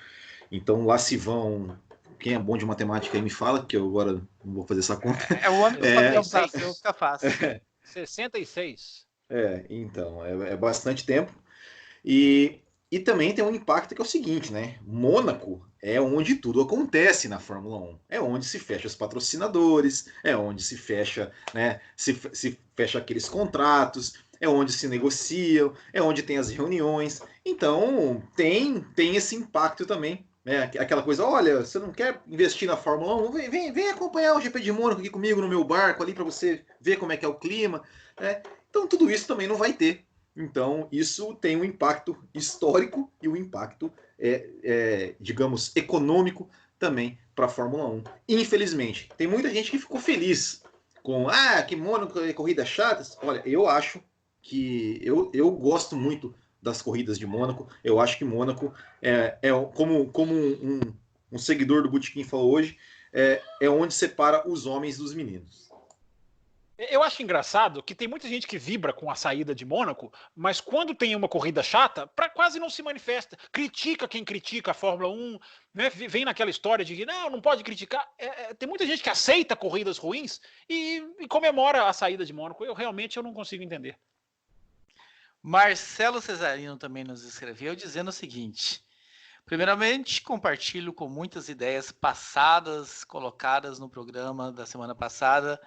Então lá se vão. Quem é bom de matemática aí me fala, que eu agora não vou fazer essa conta. É o ano que o Fabião nasceu, fica fácil. 66. Então, é bastante tempo. E também tem um impacto que é o seguinte, né? Mônaco é onde tudo acontece na Fórmula 1. É onde se fecha os patrocinadores, é onde se fecha, né? Se fecha aqueles contratos, é onde se negociam, é onde tem as reuniões. Então tem esse impacto também. Né? Aquela coisa, olha, você não quer investir na Fórmula 1? Vem acompanhar o GP de Mônaco aqui comigo no meu barco ali para você ver como é que é o clima. Né? Então tudo isso também não vai ter. Então, isso tem um impacto histórico e um impacto, digamos, econômico também para a Fórmula 1. Infelizmente, tem muita gente que ficou feliz com que Mônaco é corrida chata. Olha, eu acho que eu gosto muito das corridas de Mônaco. Eu acho que Mônaco como um seguidor do Botequim falou hoje, é onde separa os homens dos meninos. Eu acho engraçado que tem muita gente que vibra com a saída de Mônaco, mas quando tem uma corrida chata, quase não se manifesta. Critica quem critica a Fórmula 1, né? Vem naquela história de que não pode criticar. Tem muita gente que aceita corridas ruins e comemora a saída de Mônaco. Eu não consigo entender. Marcelo Cesarino também nos escreveu dizendo o seguinte: primeiramente, compartilho com muitas ideias passadas, colocadas no programa da semana passada,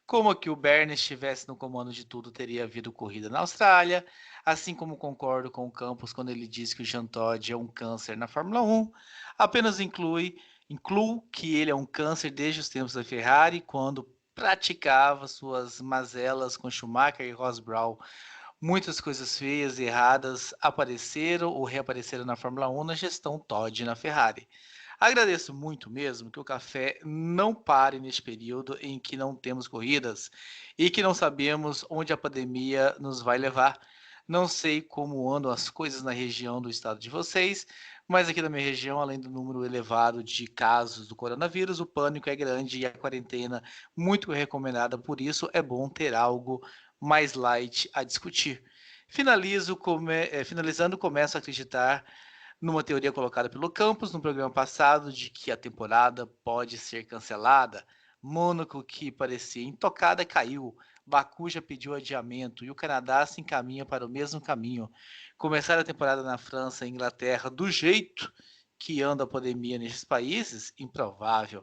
como que o Bernie estivesse no comando de tudo, teria havido corrida na Austrália, assim como concordo com o Campos quando ele diz que o Jean Todt é um câncer na Fórmula 1, apenas incluo que ele é um câncer desde os tempos da Ferrari, quando praticava suas mazelas com Schumacher e Ross Brown. Muitas coisas feias e erradas apareceram ou reapareceram na Fórmula 1 na gestão Todt na Ferrari. Agradeço muito mesmo que o café não pare neste período em que não temos corridas e que não sabemos onde a pandemia nos vai levar. Não sei como andam as coisas na região do estado de vocês, mas aqui na minha região, além do número elevado de casos do coronavírus, o pânico é grande e a quarentena muito recomendada, por isso é bom ter algo mais light a discutir. Finalizando, começo a acreditar numa teoria colocada pelo Campos no programa passado de que a temporada pode ser cancelada. Mônaco, que parecia intocada, caiu. Baku já pediu adiamento e o Canadá se encaminha para o mesmo caminho. Começar a temporada na França e Inglaterra do jeito que anda a pandemia nesses países? Improvável.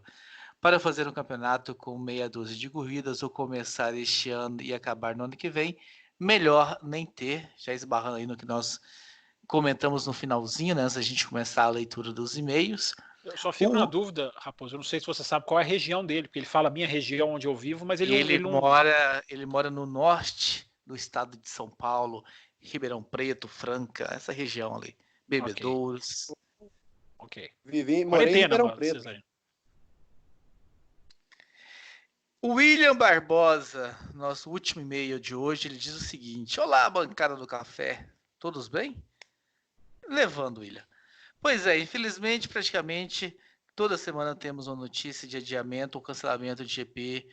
Para fazer um campeonato com meia dúzia de corridas ou começar este ano e acabar no ano que vem, melhor nem ter, já esbarrando aí no que nós comentamos no finalzinho, né, antes da gente começar a leitura dos e-mails. Eu só fico na dúvida, Raposo, eu não sei se você sabe qual é a região dele, porque ele fala minha região onde eu vivo, mas ele mora no norte do estado de São Paulo, Ribeirão Preto, Franca, essa região ali, Bebedouros. Ok. Morei em Ribeirão Preto. O William Barbosa, nosso último e-mail de hoje, ele diz o seguinte: olá, bancada do café, todos bem? Levando, William. Pois é, infelizmente, praticamente toda semana temos uma notícia de adiamento ou cancelamento de GP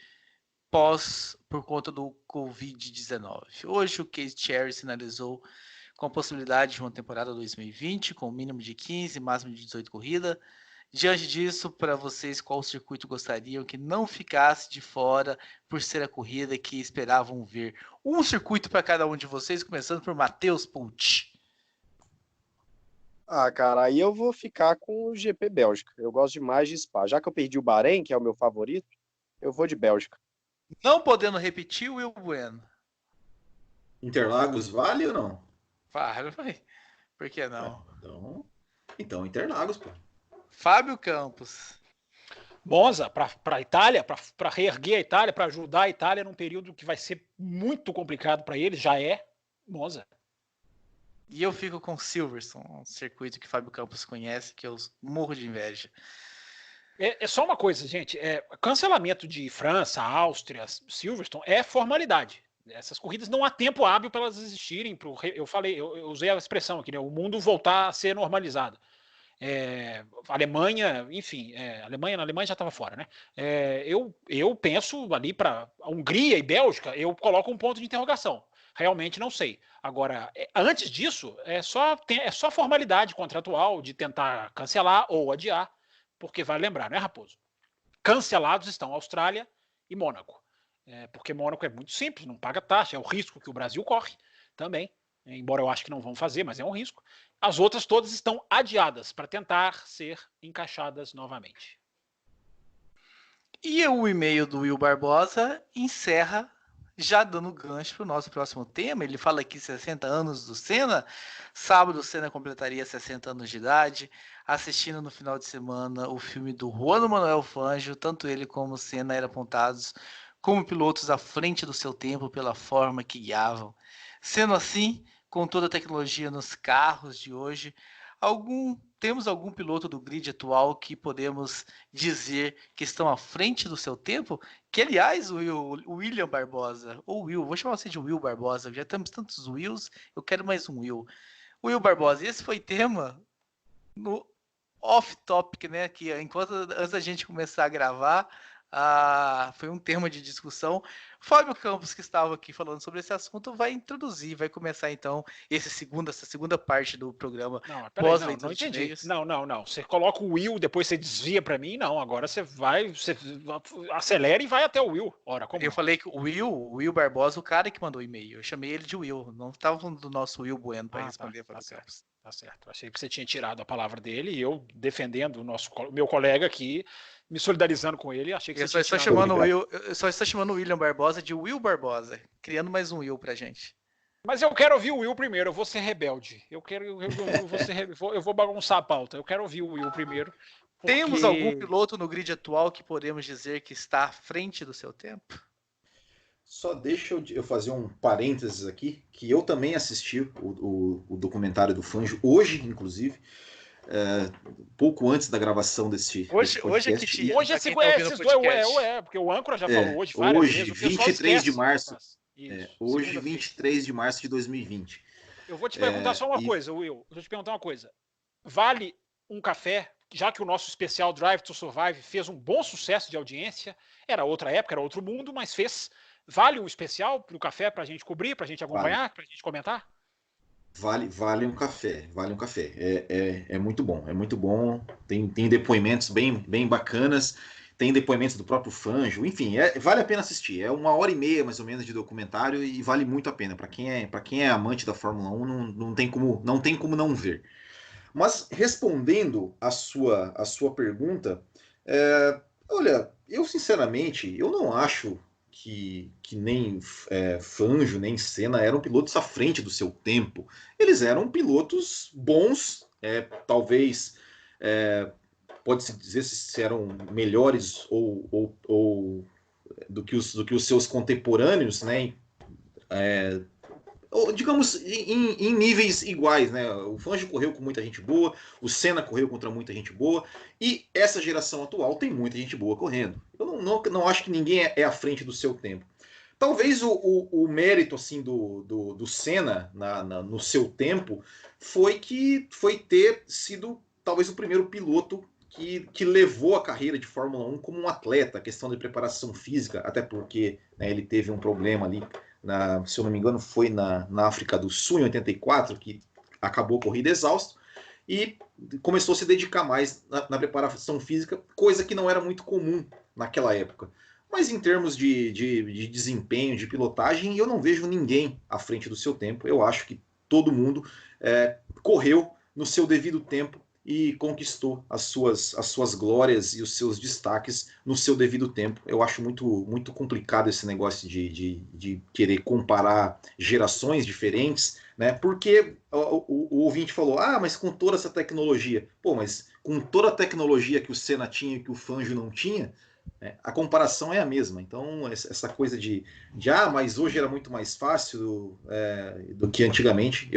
por conta do Covid-19. Hoje o Case Cherry sinalizou com a possibilidade de uma temporada 2020 com um mínimo de 15 e máximo de 18 corridas. Diante disso, para vocês, qual circuito gostariam que não ficasse de fora por ser a corrida que esperavam ver? Um circuito para cada um de vocês, começando por Matheus Pucci. Cara, aí eu vou ficar com o GP Bélgica. Eu gosto demais de Spa. Já que eu perdi o Bahrein, que é o meu favorito, eu vou de Bélgica. Não podendo repetir, o Will Bueno. Interlagos vale ou não? Vale. Por que não? Então Interlagos, pô. Fábio Campos. Monza, para a Itália, para reerguer a Itália, para ajudar a Itália num período que vai ser muito complicado para eles, já é Monza. E eu fico com Silverstone, um circuito que Fábio Campos conhece, que eu morro de inveja. É só uma coisa, gente. Cancelamento de França, Áustria, Silverstone é formalidade. Essas corridas não há tempo hábil para elas existirem. Eu usei a expressão aqui, né? O mundo voltar a ser normalizado. Alemanha, enfim, na Alemanha já estava fora, né? Eu penso ali para Hungria e Bélgica, eu coloco um ponto de interrogação. Realmente não sei. Agora, antes disso, é só formalidade contratual de tentar cancelar ou adiar, porque vai lembrar, né, Raposo? Cancelados estão Austrália e Mônaco. Porque Mônaco é muito simples, não paga taxa, é o risco que o Brasil corre também, embora eu acho que não vão fazer, mas é um risco. As outras todas estão adiadas para tentar ser encaixadas novamente. E o e-mail do Will Barbosa encerra, já dando gancho para o nosso próximo tema. Ele fala aqui 60 anos do Senna. Sábado o Senna completaria 60 anos de idade, assistindo no final de semana o filme do Juan Manuel Fangio. Tanto ele como o Senna eram apontados como pilotos à frente do seu tempo pela forma que guiavam. Sendo assim, com toda a tecnologia nos carros de hoje, temos algum piloto do grid atual que podemos dizer que estão à frente do seu tempo? Que, aliás, o William Barbosa, ou Will, vou chamar você de Will Barbosa, já temos tantos Wills, eu quero mais um Will. Will Barbosa, esse foi tema no off-topic, né? Que antes da gente começar a gravar, foi um tema de discussão. Fábio Campos, que estava aqui falando sobre esse assunto, vai introduzir, vai começar então essa segunda parte do programa. Não entendi. Não. Você coloca o Will, depois você desvia para mim. Não, agora você acelera e vai até o Will. Ora, como eu falei que o Will Barbosa, o cara que mandou o e-mail, eu chamei ele de Will, não estava falando do nosso Will Bueno para responder para você. Tá certo. Achei que você tinha tirado a palavra dele e eu defendendo o meu colega aqui, me solidarizando com ele, achei que eu só estou chamando o William Barbosa de Will Barbosa, criando mais um Will pra gente. Mas eu quero ouvir o Will primeiro, eu vou ser rebelde. Eu vou bagunçar a pauta. Eu quero ouvir o Will primeiro. Porque... Temos algum piloto no grid atual que podemos dizer que está à frente do seu tempo? Só deixa eu fazer um parênteses aqui, que eu também assisti o documentário do Fangio, hoje, inclusive, pouco antes da gravação desse podcast. Hoje é que dia? Hoje porque o âncora já falou hoje várias vezes. Hoje, 23 de março. Hoje, 23 de março de 2020. Eu vou te perguntar só uma coisa, Will. Vou te perguntar uma coisa. Vale um café, já que o nosso especial Drive to Survive fez um bom sucesso de audiência, era outra época, era outro mundo, mas fez... Vale um especial para o café para a gente cobrir, para a gente acompanhar, para a gente comentar? Vale um café, é muito bom, tem depoimentos bem bacanas, tem depoimentos do próprio Fangio, enfim, vale a pena assistir, é 1h30 mais ou menos de documentário e vale muito a pena, para quem é amante da Fórmula 1 não tem como não ver. Mas respondendo a sua pergunta, olha, eu sinceramente, eu não acho que nem Fangio, nem Senna eram pilotos à frente do seu tempo. Eles eram pilotos bons, talvez pode-se dizer se eram melhores ou do que os seus contemporâneos, né? Digamos, em níveis iguais, né? O Fangio correu com muita gente boa, o Senna correu contra muita gente boa, e essa geração atual tem muita gente boa correndo. Eu não acho que ninguém é à frente do seu tempo. Talvez o mérito assim do Senna no seu tempo foi ter sido talvez o primeiro piloto que levou a carreira de Fórmula 1 como um atleta, a questão de preparação física, até porque, né, ele teve um problema ali, se eu não me engano, foi na África do Sul, em 84, que acabou a corrida exausto, e começou a se dedicar mais na preparação física, coisa que não era muito comum naquela época. Mas em termos de desempenho, de pilotagem, eu não vejo ninguém à frente do seu tempo. Eu acho que todo mundo correu no seu devido tempo e conquistou as suas glórias e os seus destaques no seu devido tempo. Eu acho muito complicado esse negócio de querer comparar gerações diferentes, né? Porque o ouvinte falou, mas com toda essa tecnologia. Pô, mas com toda a tecnologia que o Senna tinha e que o Fangio não tinha, a comparação é a mesma. Então, essa coisa mas hoje era muito mais fácil do que antigamente,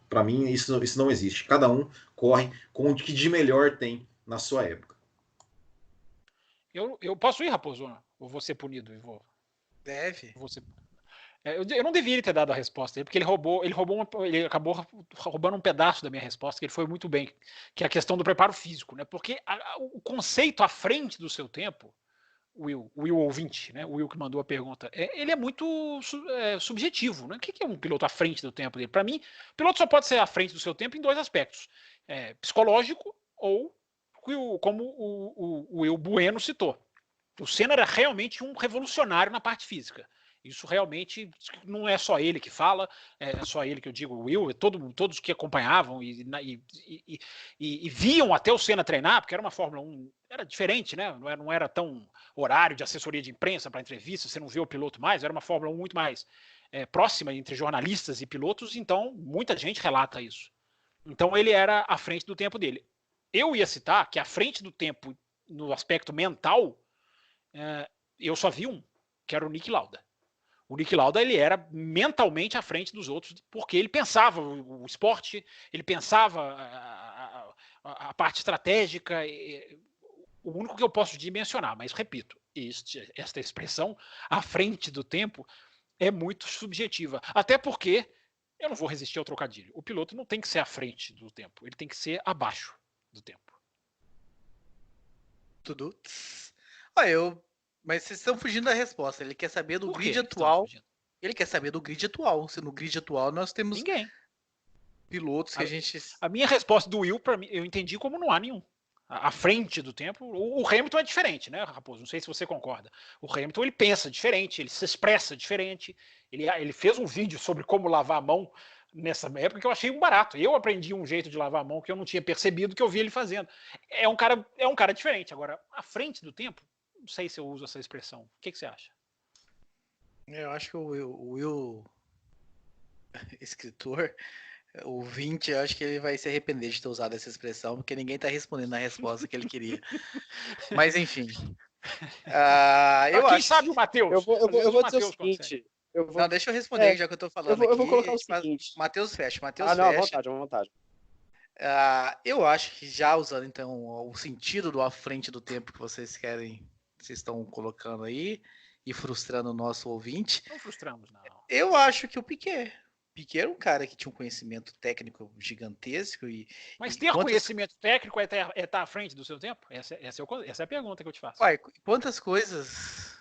para mim, isso não existe. Cada um corre com o que de melhor tem na sua época. Eu posso ir, Raposo? Ou vou ser punido? Deve. Eu não deveria ter dado a resposta dele, porque ele acabou roubando um pedaço da minha resposta, que ele foi muito bem, que é a questão do preparo físico, né? Porque o conceito à frente do seu tempo, o Will ouvinte, né? O Will que mandou a pergunta, ele é muito subjetivo, né? O que é um piloto à frente do tempo dele? Para mim, o piloto só pode ser à frente do seu tempo em dois aspectos: psicológico ou, como o Will Bueno citou, o Senna era realmente um revolucionário na parte física. Isso realmente não é só ele que fala, é só ele que eu digo, o Will, todos que acompanhavam e viam até o Senna treinar, porque era uma Fórmula 1, era diferente, né? Não era tão horário de assessoria de imprensa para entrevista, você não vê o piloto mais, era uma Fórmula 1 muito mais próxima entre jornalistas e pilotos, então muita gente relata isso. Então ele era à frente do tempo dele. Eu ia citar que à frente do tempo, no aspecto mental, eu só vi um, que era o Niki Lauda. O Niki Lauda, ele era mentalmente à frente dos outros, porque ele pensava o esporte, ele pensava a parte estratégica. O único que eu posso dimensionar, mas repito, esta expressão à frente do tempo é muito subjetiva. Até porque eu não vou resistir ao trocadilho. O piloto não tem que ser à frente do tempo, ele tem que ser abaixo do tempo. Tudo. Olha, mas vocês estão fugindo da resposta. Ele quer saber do grid atual. Ele quer saber do grid atual. Se no grid atual nós temos pilotos que a gente. A minha resposta do Will, para mim, eu entendi como não há nenhum. À frente do tempo. O Hamilton é diferente, né, Raposo? Não sei se você concorda. O Hamilton, ele pensa diferente, ele se expressa diferente. Ele fez um vídeo sobre como lavar a mão nessa época que eu achei um barato. Eu aprendi um jeito de lavar a mão que eu não tinha percebido, que eu vi ele fazendo. É um cara diferente. Agora, à frente do tempo, não sei se eu uso essa expressão. O que você acha? Eu acho que o Will escritor, o 20, eu acho que ele vai se arrepender de ter usado essa expressão, porque ninguém está respondendo a resposta que ele queria. Mas enfim. Quem sabe o Matheus? Eu vou dizer o seguinte. Não, deixa eu responder, já que eu estou falando eu vou colocar o seguinte. Matheus fecha. Não, à vontade. Eu acho que já usando então o sentido do à frente do tempo que vocês estão colocando aí e frustrando o nosso ouvinte. Não frustramos, não. Eu acho que o Piquet era um cara que tinha um conhecimento técnico gigantesco. Mas ter conhecimento técnico é estar à frente do seu tempo? Essa é a pergunta que eu te faço. Quantas coisas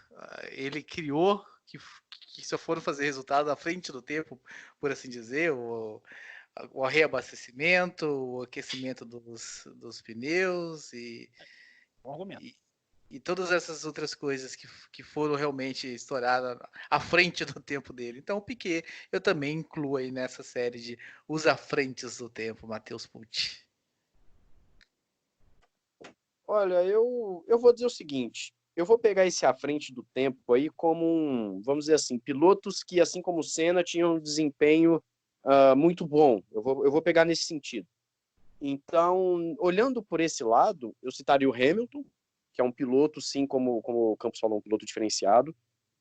ele criou que só foram fazer resultado à frente do tempo, por assim dizer, o reabastecimento, o aquecimento dos pneus Bom argumento. E todas essas outras coisas que foram realmente estouradas à frente do tempo dele. Então o Piquet eu também incluo aí nessa série de os à frentes do tempo, Matheus Pucci. Olha, eu vou dizer o seguinte, eu vou pegar esse à frente do tempo aí como vamos dizer assim, pilotos que, assim como o Senna, tinham um desempenho muito bom. Eu vou pegar nesse sentido. Então, olhando por esse lado, eu citaria o Hamilton, que é um piloto, sim, como o Campos falou, um piloto diferenciado,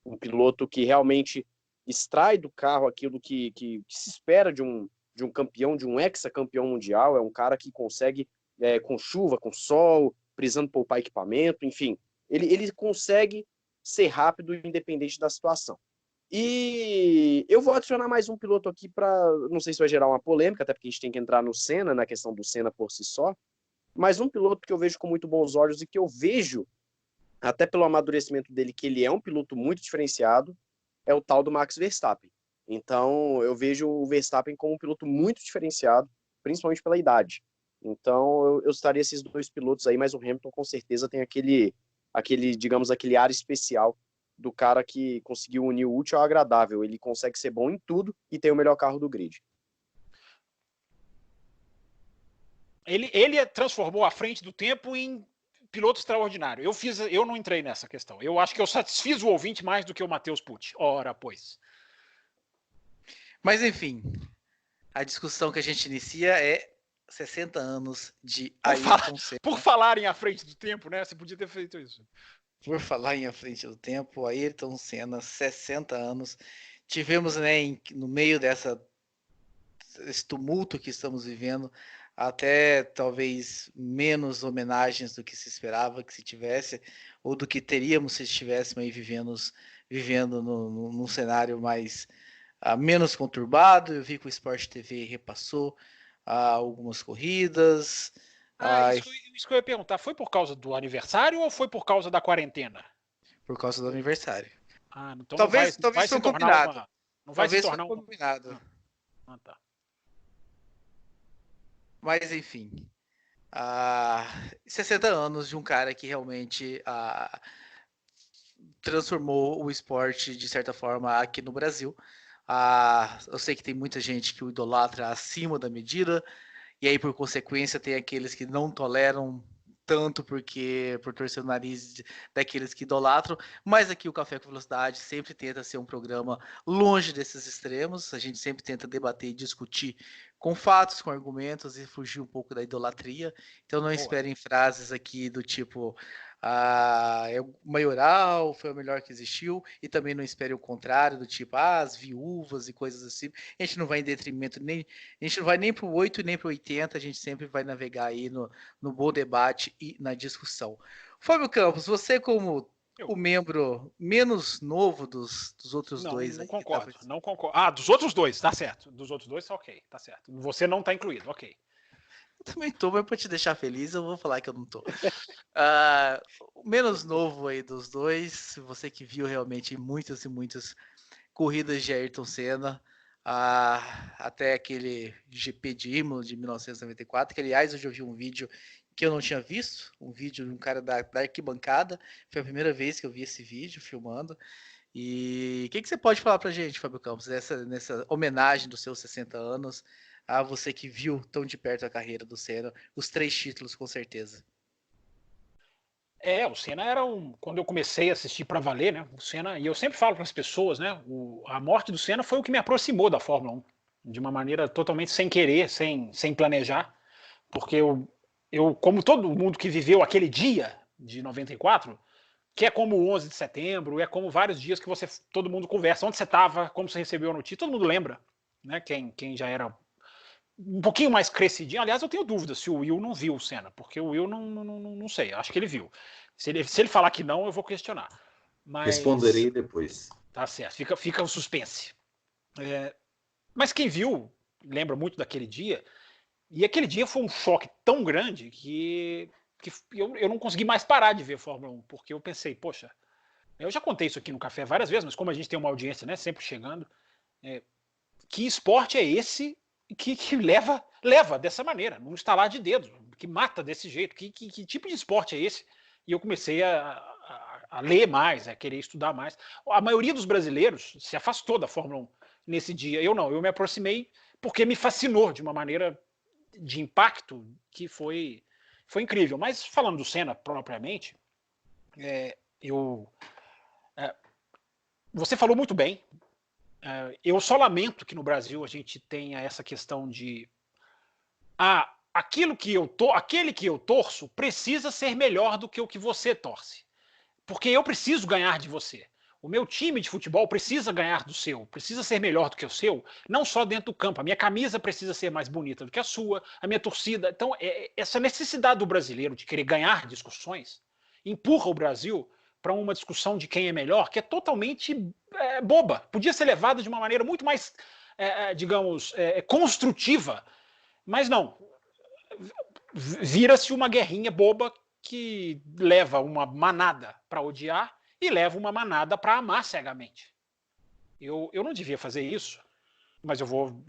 um piloto que realmente extrai do carro aquilo que se espera de um campeão, de um ex-campeão mundial. É um cara que consegue, com chuva, com sol, precisando poupar equipamento, enfim, ele consegue ser rápido independente da situação. E eu vou adicionar mais um piloto aqui não sei se vai gerar uma polêmica, até porque a gente tem que entrar no Senna, na questão do Senna por si só, mas um piloto que eu vejo com muito bons olhos e que eu vejo, até pelo amadurecimento dele, que ele é um piloto muito diferenciado, é o tal do Max Verstappen. Então, eu vejo o Verstappen como um piloto muito diferenciado, principalmente pela idade. Então, eu estaria esses dois pilotos aí, mas o Hamilton com certeza tem aquele, digamos, aquele ar especial do cara que conseguiu unir o útil ao agradável. Ele consegue ser bom em tudo e tem o melhor carro do grid. Ele transformou a frente do tempo em piloto extraordinário. Eu não entrei nessa questão. Eu acho que eu satisfiz o ouvinte mais do que o Matheus Pucci. Ora, pois. Mas, enfim, a discussão que a gente inicia é 60 anos de Ayrton Senna. Por falar em à frente do tempo, né? Você podia ter feito isso. Por falar em à frente do tempo, Ayrton Senna, 60 anos. Tivemos, né, no meio desse tumulto que estamos vivendo, até talvez menos homenagens do que se esperava que se tivesse, ou do que teríamos se estivéssemos aí vivendo num cenário mais menos conturbado. Eu vi que o Sport TV repassou algumas corridas. Isso que eu ia perguntar, foi por causa do aniversário ou foi por causa da quarentena? Por causa do aniversário. Então talvez não vai foi se tornar combinado. não vai se talvez tornar foi combinado. Tá. Mas enfim, 60 anos de um cara que realmente transformou o esporte de certa forma aqui no Brasil. Eu sei que tem muita gente que o idolatra acima da medida, e aí por consequência tem aqueles que não toleram tanto por torcer o nariz daqueles que idolatram, mas aqui o Café com Velocidade sempre tenta ser um programa longe desses extremos, a gente sempre tenta debater e discutir com fatos, com argumentos e fugir um pouco da idolatria, então não esperem frases aqui do tipo o maioral foi o melhor que existiu, e também não espere o contrário, do tipo, as viúvas e coisas assim. A gente não vai em detrimento, a gente não vai nem para o 8 nem para o 80, a gente sempre vai navegar aí no bom debate e na discussão. Fábio Campos, você como o membro menos novo dos outros dois. Não concordo, não concordo. Dos outros dois, tá certo. Dos outros dois, ok, tá certo. Você não tá incluído, ok. Eu também tô, mas pra te deixar feliz, eu vou falar que eu não tô. O menos novo aí dos dois, você que viu realmente muitas e muitas corridas de Ayrton Senna, até aquele GP de Imola de 1994, que aliás hoje eu vi um vídeo que eu não tinha visto, um vídeo de um cara da arquibancada, foi a primeira vez que eu vi esse vídeo filmando. E o que você pode falar pra gente, Fábio Campos, nessa homenagem dos seus 60 anos, a você que viu tão de perto a carreira do Senna, os 3 títulos com certeza? O Senna era quando eu comecei a assistir para valer, né? O Senna, e eu sempre falo para as pessoas, né? A morte do Senna foi o que me aproximou da Fórmula 1, de uma maneira totalmente sem querer, sem planejar, porque eu, como todo mundo que viveu aquele dia de 94, que é como o 11 de setembro, é como vários dias que todo mundo conversa, onde você estava, como você recebeu a notícia, todo mundo lembra, né? Quem já era um pouquinho mais crescidinho. Aliás, eu tenho dúvida se o Will não viu o Senna, porque o Will não sei, acho que ele viu. Se ele falar que não, eu vou questionar. Mas responderei depois. Tá certo, fica o suspense. Mas quem viu, lembra muito daquele dia, e aquele dia foi um choque tão grande que eu não consegui mais parar de ver Fórmula 1, porque eu pensei, poxa, eu já contei isso aqui no café várias vezes, mas como a gente tem uma audiência, né, sempre chegando, que esporte é esse que leva dessa maneira, num estalar de dedos, que mata desse jeito, que tipo de esporte é esse? E eu comecei a ler mais, a querer estudar mais. A maioria dos brasileiros se afastou da Fórmula 1 nesse dia. Eu não, eu me aproximei porque me fascinou de uma maneira de impacto que foi incrível. Mas falando do Senna propriamente, você falou muito bem. Eu só lamento que no Brasil a gente tenha essa questão de aquele que eu torço precisa ser melhor do que o que você torce, porque eu preciso ganhar de você. O meu time de futebol precisa ganhar do seu, precisa ser melhor do que o seu, não só dentro do campo. A minha camisa precisa ser mais bonita do que a sua, a minha torcida. Então, essa necessidade do brasileiro de querer ganhar discussões empurra o Brasil para uma discussão de quem é melhor, que é totalmente boba. Podia ser levada de uma maneira muito mais, digamos, construtiva, mas não. Vira-se uma guerrinha boba que leva uma manada para odiar e leva uma manada para amar cegamente. Eu não devia fazer isso, mas eu vou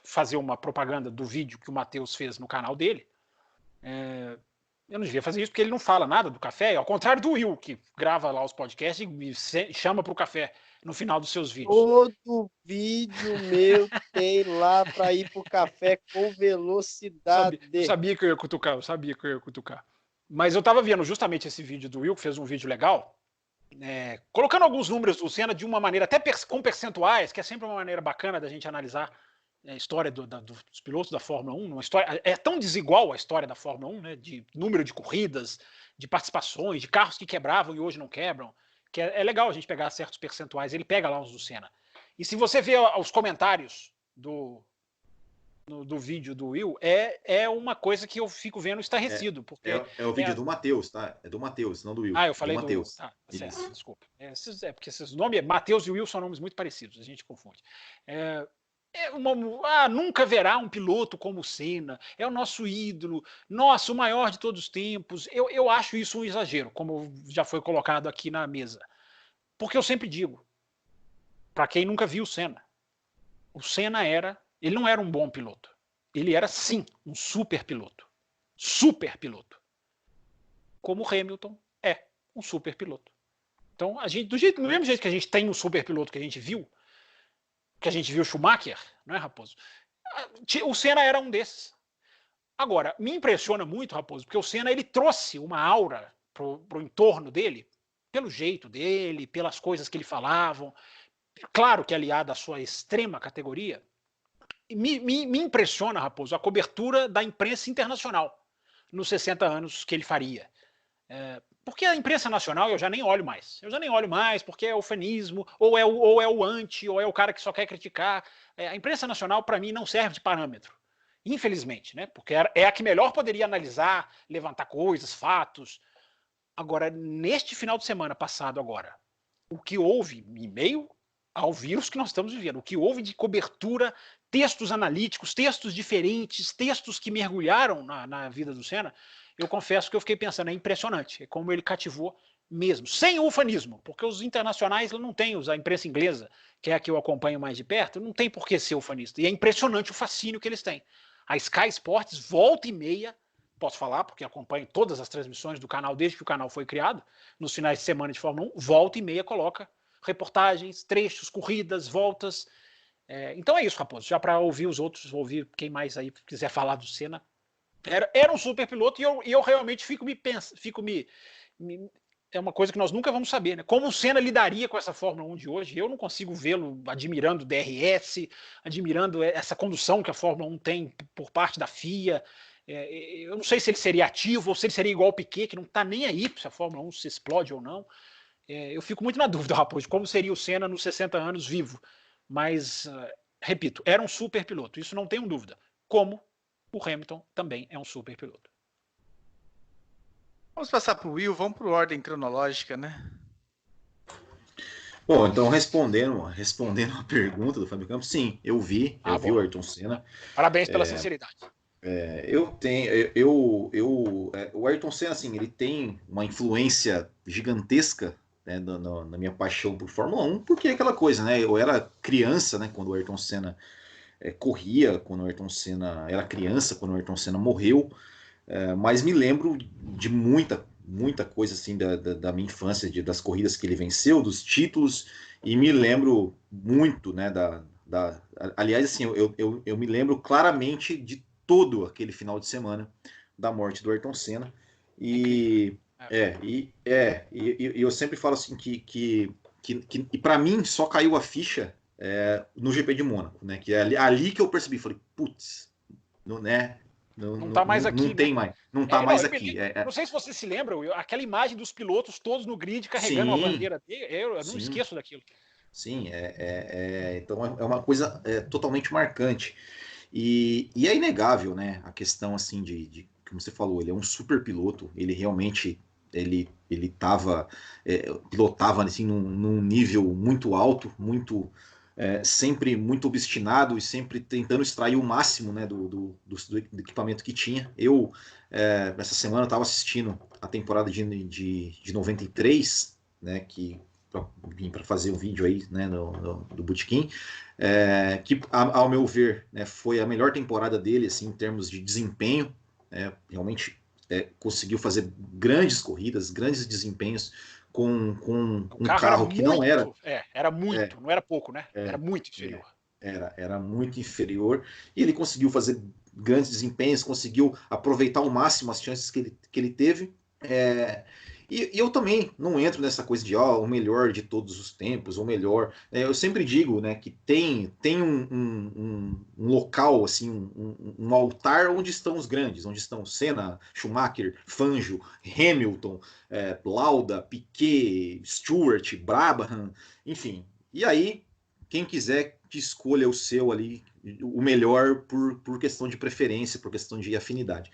fazer uma propaganda do vídeo que o Matheus fez no canal dele. Eu não devia fazer isso porque ele não fala nada do café, ao contrário do Will, que grava lá os podcasts e me chama para o café no final dos seus vídeos. Todo vídeo meu tem lá para ir pro café com velocidade. Eu sabia que eu ia cutucar. Mas eu estava vendo justamente esse vídeo do Will, que fez um vídeo legal, colocando alguns números do Senna de uma maneira, até com percentuais, que é sempre uma maneira bacana da gente analisar a história dos pilotos da Fórmula 1. Uma história, é tão desigual a história da Fórmula 1, né, de número de corridas, de participações, de carros que quebravam e hoje não quebram, que é legal a gente pegar certos percentuais. Ele pega lá uns do Senna. E se você vê os comentários do vídeo do Will é uma coisa que eu fico vendo estarrecido. Porque É o vídeo do Matheus, tá? É do Matheus, não do Will. eu falei do Matheus. Tá, certo, desculpa. Porque esses nomes, Matheus e Will, são nomes muito parecidos, a gente confunde. Nunca verá um piloto como o Senna, é o nosso ídolo, nossa, o maior de todos os tempos. Eu acho isso um exagero, como já foi colocado aqui na mesa. Porque eu sempre digo, para quem nunca viu o Senna ele não era um bom piloto. Ele era, sim, um super piloto. Super piloto. Como o Hamilton é um super piloto. Então, do mesmo jeito que a gente tem um super piloto que a gente viu o Schumacher, não é, Raposo? O Senna era um desses. Agora, me impressiona muito, Raposo, porque o Senna ele trouxe uma aura pro entorno dele, pelo jeito dele, pelas coisas que ele falavam, claro que aliado à sua extrema categoria. Me impressiona, Raposo, a cobertura da imprensa internacional nos 60 anos que ele faria. Porque a imprensa nacional eu já nem olho mais. Porque é o fanismo, ou é o anti, ou é o cara que só quer criticar. A imprensa nacional, para mim, não serve de parâmetro. Infelizmente, né? Porque é a que melhor poderia analisar, levantar coisas, fatos. Agora, neste final de semana passado agora, o que houve em meio ao vírus que nós estamos vivendo, o que houve de cobertura, textos analíticos, textos diferentes, textos que mergulharam na vida do Senna, eu confesso que eu fiquei pensando, é impressionante, é como ele cativou mesmo, sem o ufanismo, porque os internacionais não têm, a imprensa inglesa, que é a que eu acompanho mais de perto, não tem por que ser ufanista, e é impressionante o fascínio que eles têm. A Sky Sports, volta e meia, posso falar, porque acompanho todas as transmissões do canal desde que o canal foi criado, nos finais de semana de Fórmula 1, volta e meia coloca reportagens, trechos, corridas, voltas. Então é isso, Raposo, já para ouvir os outros, ouvir quem mais aí quiser falar do Senna. Era um super piloto e eu realmente é uma coisa que nós nunca vamos saber, né? Como o Senna lidaria com essa Fórmula 1 de hoje? Eu não consigo vê-lo admirando o DRS, admirando essa condução que a Fórmula 1 tem por parte da FIA. Eu não sei se ele seria ativo ou se ele seria igual o Piquet, que não está nem aí se a Fórmula 1 se explode ou não. Eu fico muito na dúvida, Raposo, de como seria o Senna nos 60 anos vivo. Mas, repito, era um super piloto, isso não tenho dúvida. Como o Hamilton também é um super piloto. Vamos passar para o Will, vamos por ordem cronológica, né? Bom, então respondendo a pergunta do Fábio Campos, sim, eu vi o Ayrton Senna. Parabéns pela sinceridade. O Ayrton Senna, assim, ele tem uma influência gigantesca, né, na minha paixão por Fórmula 1, porque é aquela coisa, né? Eu era criança, né, quando o Ayrton Senna corria, quando o Ayrton Senna era criança, quando o Ayrton Senna morreu, mas me lembro de muita coisa assim da minha infância, das corridas que ele venceu, dos títulos, e me lembro muito, né, aliás, assim, eu me lembro claramente de todo aquele final de semana da morte do Ayrton Senna, e eu sempre falo assim que para mim só caiu a ficha no GP de Mônaco, né? Que é ali que eu percebi, falei, putz, não tá mais aqui, não tem mais, não tá mais aqui. Não sei se você se lembra, aquela imagem dos pilotos todos no grid carregando a bandeira dele, eu não esqueço daquilo. Sim, então é uma coisa totalmente marcante. E é inegável, né? A questão assim de como você falou, ele é um super piloto, ele realmente ele pilotava assim num nível muito alto, sempre muito obstinado e sempre tentando extrair o máximo, né, do equipamento que tinha. Essa semana estava assistindo a temporada de 93, né, que vim para fazer um vídeo aí, né, do Botequim, que ao meu ver, né, foi a melhor temporada dele assim, em termos de desempenho, realmente conseguiu fazer grandes corridas, grandes desempenhos com um carro que não era... não era pouco, né? Era muito inferior. Era muito inferior, e ele conseguiu fazer grandes desempenhos, conseguiu aproveitar ao máximo as chances que ele teve, e eu também não entro nessa coisa de o melhor de todos os tempos, o melhor. Eu sempre digo, né, que tem um local, assim, um altar onde estão os grandes, onde estão Senna, Schumacher, Fangio, Hamilton, Lauda, Piquet, Stewart, Brabham, enfim. E aí, quem quiser que escolha o seu ali, o melhor por questão de preferência, por questão de afinidade.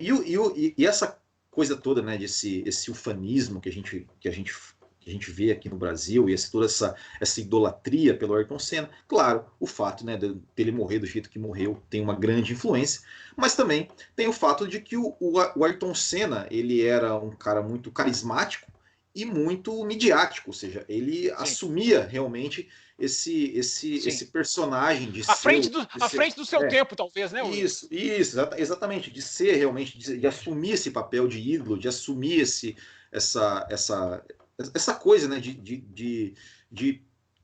E essa coisa toda, né, esse ufanismo que a gente vê aqui no Brasil, e toda essa idolatria pelo Ayrton Senna, claro, o fato, né, dele morrer do jeito que morreu tem uma grande influência, mas também tem o fato de que o Ayrton Senna, ele era um cara muito carismático e muito midiático, ou seja, ele assumia realmente esse personagem de à frente do seu tempo, talvez, né? Isso, exatamente, de ser realmente, de assumir esse papel de ídolo, de assumir essa coisa, né,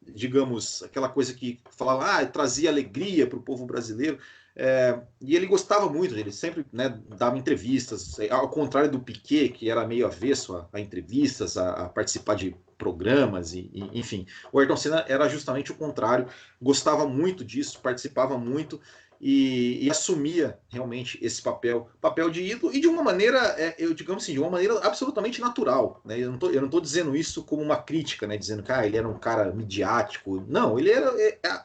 digamos, aquela coisa que falava, trazia alegria para o povo brasileiro. E ele gostava muito, ele sempre, né, dava entrevistas, ao contrário do Piquet, que era meio avesso a entrevistas, a participar de programas, enfim. O Ayrton Senna era justamente o contrário, gostava muito disso, participava muito e assumia realmente esse papel de ídolo, e de uma maneira, digamos assim, de uma maneira absolutamente natural, né? Eu não estou dizendo isso como uma crítica, né? Dizendo que ele era um cara midiático. Não, ele era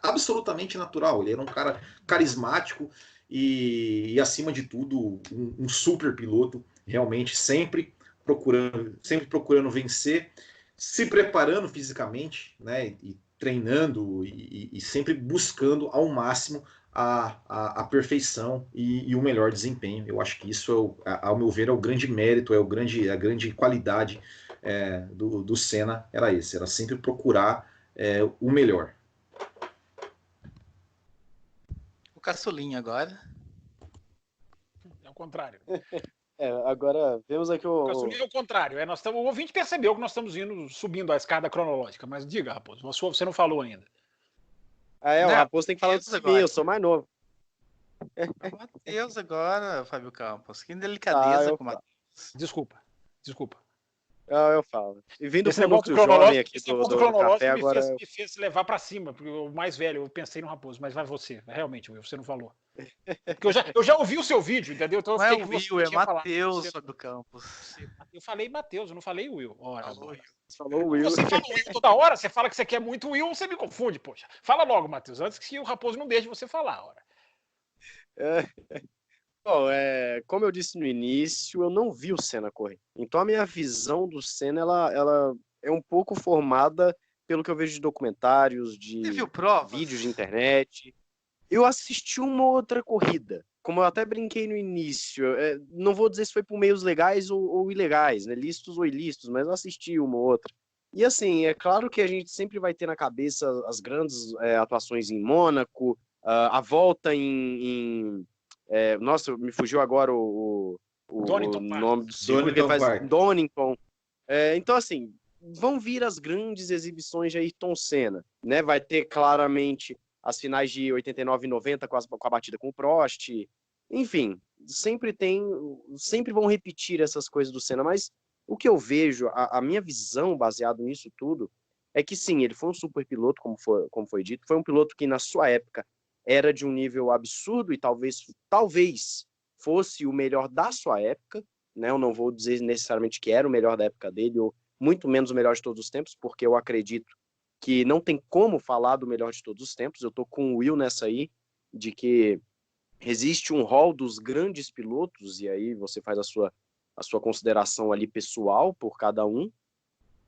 absolutamente natural, ele era um cara carismático e acima de tudo, um super piloto, realmente sempre procurando vencer, se preparando fisicamente, né? E treinando e sempre buscando ao máximo a perfeição e o melhor desempenho. Eu acho que isso, ao meu ver, é o grande mérito, a grande qualidade do Senna, era sempre procurar o melhor. O Caçulinha agora. É o contrário. Agora vemos aqui O Caçulinha é o contrário. O ouvinte percebeu que nós estamos subindo a escada cronológica, mas diga, Raposo, você não falou ainda. O Raposo tem que falar disso agora. Eu sou mais novo. Matheus agora, Fábio Campos. Que delicadeza com o Matheus. Desculpa. Eu falo. E vindo esse pro negócio núcleo jovem aqui do cronológico café, me fez levar pra cima, porque o mais velho, eu pensei no Raposo, mas vai você. Realmente, Will, você não falou. Porque eu já ouvi o seu vídeo, entendeu? Então não é o Will, é Matheus, Fábio Campos. Eu falei Matheus, eu não falei Will. Você falou Will. Você fala Will toda hora, você fala que você quer muito Will, você me confunde, poxa. Fala logo, Matheus, antes que o Raposo não deixe você falar, ora. Bom, como eu disse no início, eu não vi o Senna correr. Então a minha visão do Senna, ela é um pouco formada pelo que eu vejo de documentários, de vídeos de internet. Eu assisti uma outra corrida, como eu até brinquei no início. Não vou dizer se foi por meios legais ou ilegais, né? Lícitos ou ilícitos, mas eu assisti uma ou outra. E assim, é claro que a gente sempre vai ter na cabeça as grandes atuações em Mônaco, a volta em nossa, me fugiu agora o nome do circuito que ele faz, Donington. Então, assim, vão vir as grandes exibições de Ayrton Senna, né? Vai ter claramente as finais de 89 e 90 com a batida com o Prost. Enfim, sempre vão repetir essas coisas do Senna, mas o que eu vejo, a minha visão baseado nisso tudo, é que sim, ele foi um super piloto, como foi dito, foi um piloto que na sua época era de um nível absurdo e talvez fosse o melhor da sua época, né? Eu não vou dizer necessariamente que era o melhor da época dele, ou muito menos o melhor de todos os tempos, porque eu acredito que não tem como falar do melhor de todos os tempos. Eu tô com o Will nessa aí, de que existe um hall dos grandes pilotos, e aí você faz a sua consideração ali pessoal por cada um,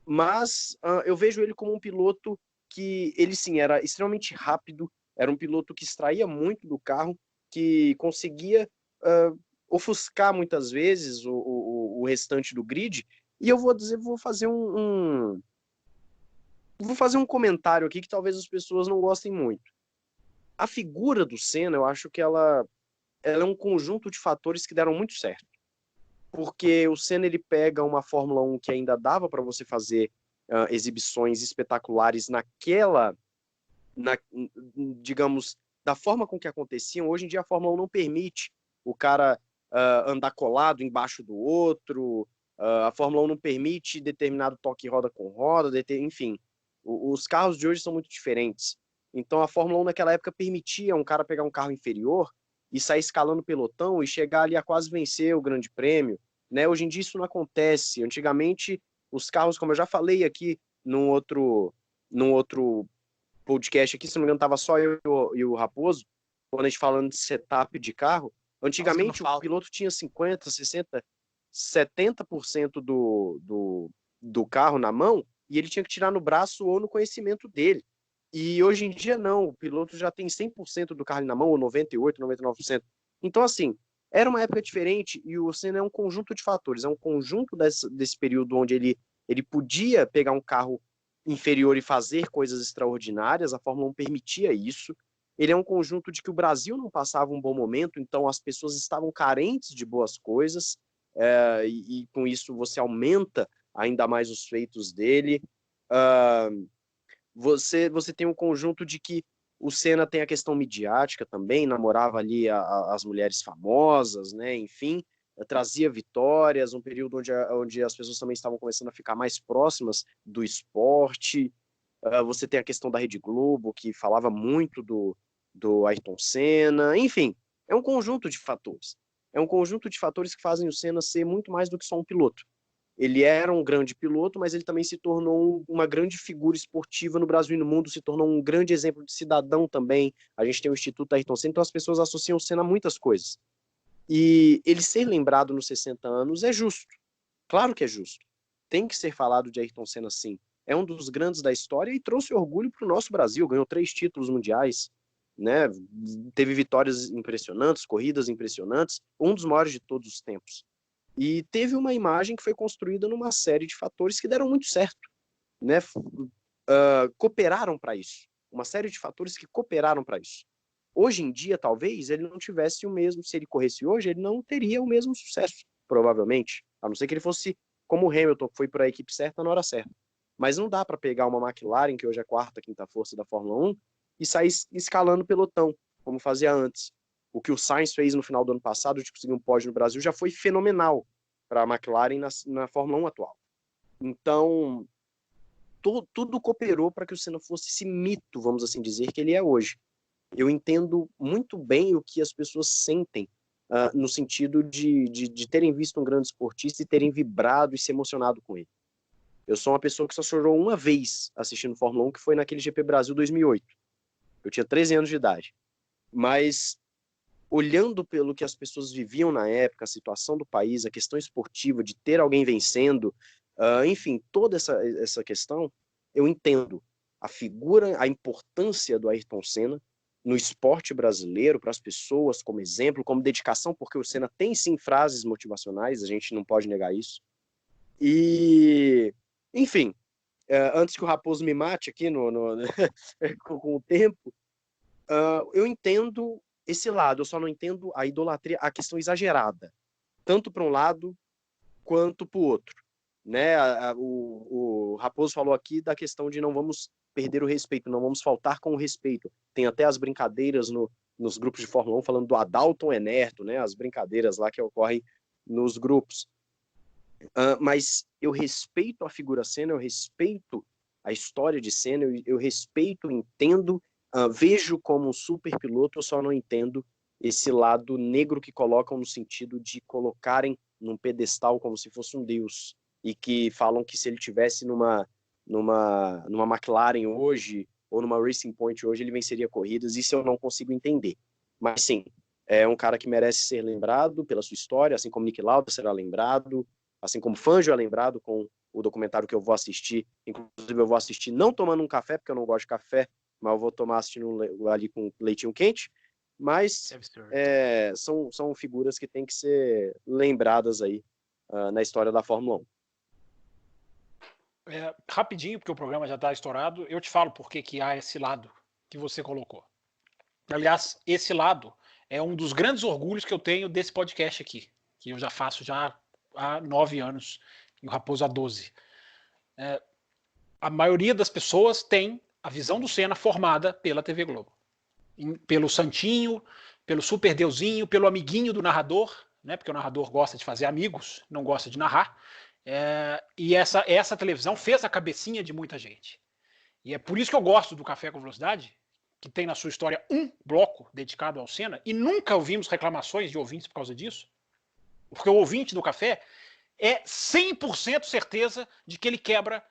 mas eu vejo ele como um piloto que, ele sim, era extremamente rápido, era um piloto que extraía muito do carro, que conseguia ofuscar muitas vezes o restante do grid. E eu vou fazer um comentário aqui que talvez as pessoas não gostem muito. A figura do Senna, eu acho que ela é um conjunto de fatores que deram muito certo. Porque o Senna, ele pega uma Fórmula 1 que ainda dava para você fazer exibições espetaculares digamos, da forma com que aconteciam. Hoje em dia a Fórmula 1 não permite o cara andar colado embaixo do outro, a Fórmula 1 não permite determinado toque roda com roda, enfim, os carros de hoje são muito diferentes. Então a Fórmula 1 naquela época permitia um cara pegar um carro inferior e sair escalando o pelotão e chegar ali a quase vencer o grande prêmio, né? Hoje em dia isso não acontece. Antigamente os carros, como eu já falei aqui num outro podcast aqui, se não me engano, estava só eu e o Raposo, quando a gente falando de setup de carro, antigamente Nossa, o piloto tinha 50, 60, 70% do carro na mão e ele tinha que tirar no braço ou no conhecimento dele. E hoje em dia não, o piloto já tem 100% do carro na mão, ou 98%, 99%. Então, assim, era uma época diferente e o Senna é um conjunto de fatores, é um conjunto desse período onde ele podia pegar um carro inferior e fazer coisas extraordinárias, a Fórmula 1 permitia isso. Ele é um conjunto de que o Brasil não passava um bom momento, então as pessoas estavam carentes de boas coisas, e com isso você aumenta ainda mais os feitos dele. Você tem um conjunto de que o Senna tem a questão midiática também, namorava ali as mulheres famosas, né? Enfim, trazia vitórias, um período onde as pessoas também estavam começando a ficar mais próximas do esporte. Você tem a questão da Rede Globo, que falava muito do Ayrton Senna. Enfim, é um conjunto de fatores. É um conjunto de fatores que fazem o Senna ser muito mais do que só um piloto. Ele era um grande piloto, mas ele também se tornou uma grande figura esportiva no Brasil e no mundo, se tornou um grande exemplo de cidadão também. A gente tem o Instituto Ayrton Senna, então as pessoas associam o Senna a muitas coisas. E ele ser lembrado nos 60 anos é justo. Claro que é justo. Tem que ser falado de Ayrton Senna, sim. É um dos grandes da história e trouxe orgulho para o nosso Brasil. Ganhou 3 títulos mundiais, né? Teve vitórias impressionantes, corridas impressionantes, um dos maiores de todos os tempos. E teve uma imagem que foi construída numa série de fatores que deram muito certo, né? Cooperaram para isso. Uma série de fatores que cooperaram para isso. Hoje em dia, talvez, ele não tivesse o mesmo, se ele corresse hoje, ele não teria o mesmo sucesso, provavelmente. A não ser que ele fosse como o Hamilton, que foi para a equipe certa na hora certa. Mas não dá para pegar uma McLaren, que hoje é a 4ª, 5ª força da Fórmula 1, e sair escalando pelotão, como fazia antes. O que o Sainz fez no final do ano passado, de conseguir um pódio no Brasil, já foi fenomenal para a McLaren na Fórmula 1 atual. Então, tudo cooperou para que o Senna fosse esse mito, vamos assim dizer, que ele é hoje. Eu entendo muito bem o que as pessoas sentem, no sentido de terem visto um grande esportista e terem vibrado e se emocionado com ele. Eu sou uma pessoa que só chorou uma vez assistindo Fórmula 1, que foi naquele GP Brasil 2008. Eu tinha 13 anos de idade. Mas, olhando pelo que as pessoas viviam na época, a situação do país, a questão esportiva, de ter alguém vencendo, enfim, toda essa questão, eu entendo a figura, a importância do Ayrton Senna no esporte brasileiro, para as pessoas, como exemplo, como dedicação, porque o Senna tem sim frases motivacionais, a gente não pode negar isso. E, enfim, antes que o Raposo me mate aqui com o tempo, eu entendo esse lado, eu só não entendo a idolatria, a questão exagerada, tanto para um lado quanto para o outro. Né? O Raposo falou aqui da questão de não vamos perder o respeito, não vamos faltar com o respeito. Tem até as brincadeiras nos grupos de Fórmula 1 falando do Adalton Enerto, né? As brincadeiras lá que ocorrem nos grupos. Mas eu respeito a figura Senna, eu respeito a história de Senna, eu respeito, entendo, vejo como um super piloto, eu só não entendo esse lado negro que colocam no sentido de colocarem num pedestal como se fosse um deus, e que falam que se ele tivesse numa McLaren hoje, ou numa Racing Point hoje, ele venceria corridas. Isso eu não consigo entender. Mas sim, é um cara que merece ser lembrado pela sua história, assim como Niki Lauda será lembrado, assim como Fangio é lembrado com o documentário que eu vou assistir. Inclusive eu vou assistir não tomando um café, porque eu não gosto de café, mas eu vou tomar assistindo ali com leitinho quente. Mas são figuras que têm que ser lembradas aí na história da Fórmula 1. Rapidinho, porque o programa já está estourado, eu te falo por que há esse lado que você colocou. Aliás, esse lado é um dos grandes orgulhos que eu tenho desse podcast aqui, que eu já faço já há 9 anos, e o Raposo há 12. A maioria das pessoas tem a visão do Senna formada pela TV Globo. Pelo santinho, pelo super deusinho, pelo amiguinho do narrador, né? Porque o narrador gosta de fazer amigos, não gosta de narrar. E essa televisão fez a cabecinha de muita gente. E é por isso que eu gosto do Café com Velocidade, que tem na sua história um bloco dedicado ao Senna, e nunca ouvimos reclamações de ouvintes por causa disso, porque o ouvinte do Café é 100% certeza de que ele quebra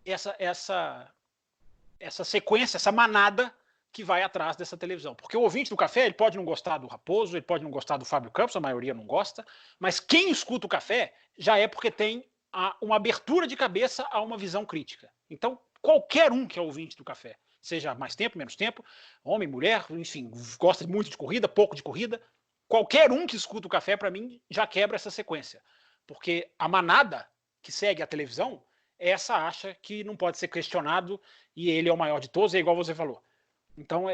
essa sequência, essa manada que vai atrás dessa televisão. Porque o ouvinte do café, ele pode não gostar do Raposo, ele pode não gostar do Fábio Campos, a maioria não gosta, mas quem escuta o café já é porque tem uma abertura de cabeça a uma visão crítica. Então, qualquer um que é ouvinte do café, seja mais tempo, menos tempo, homem, mulher, enfim, gosta muito de corrida, pouco de corrida, qualquer um que escuta o café, para mim, já quebra essa sequência. Porque a manada que segue a televisão, essa acha que não pode ser questionado e ele é o maior de todos, é igual você falou. Então,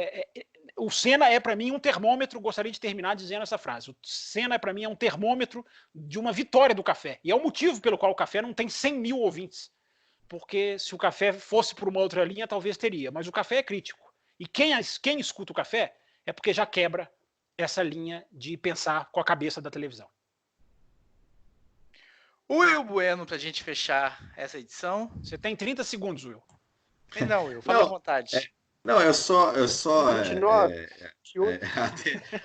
o Senna é para mim um termômetro, gostaria de terminar dizendo essa frase, o Senna para mim é um termômetro de uma vitória do café, e é o motivo pelo qual o café não tem 100 mil ouvintes, porque se o café fosse por uma outra linha, talvez teria, mas o café é crítico, e quem escuta o café é porque já quebra essa linha de pensar com a cabeça da televisão. Will Bueno, pra gente fechar essa edição. Você tem 30 segundos, Will. Não, Will, fala à vontade. Não, eu só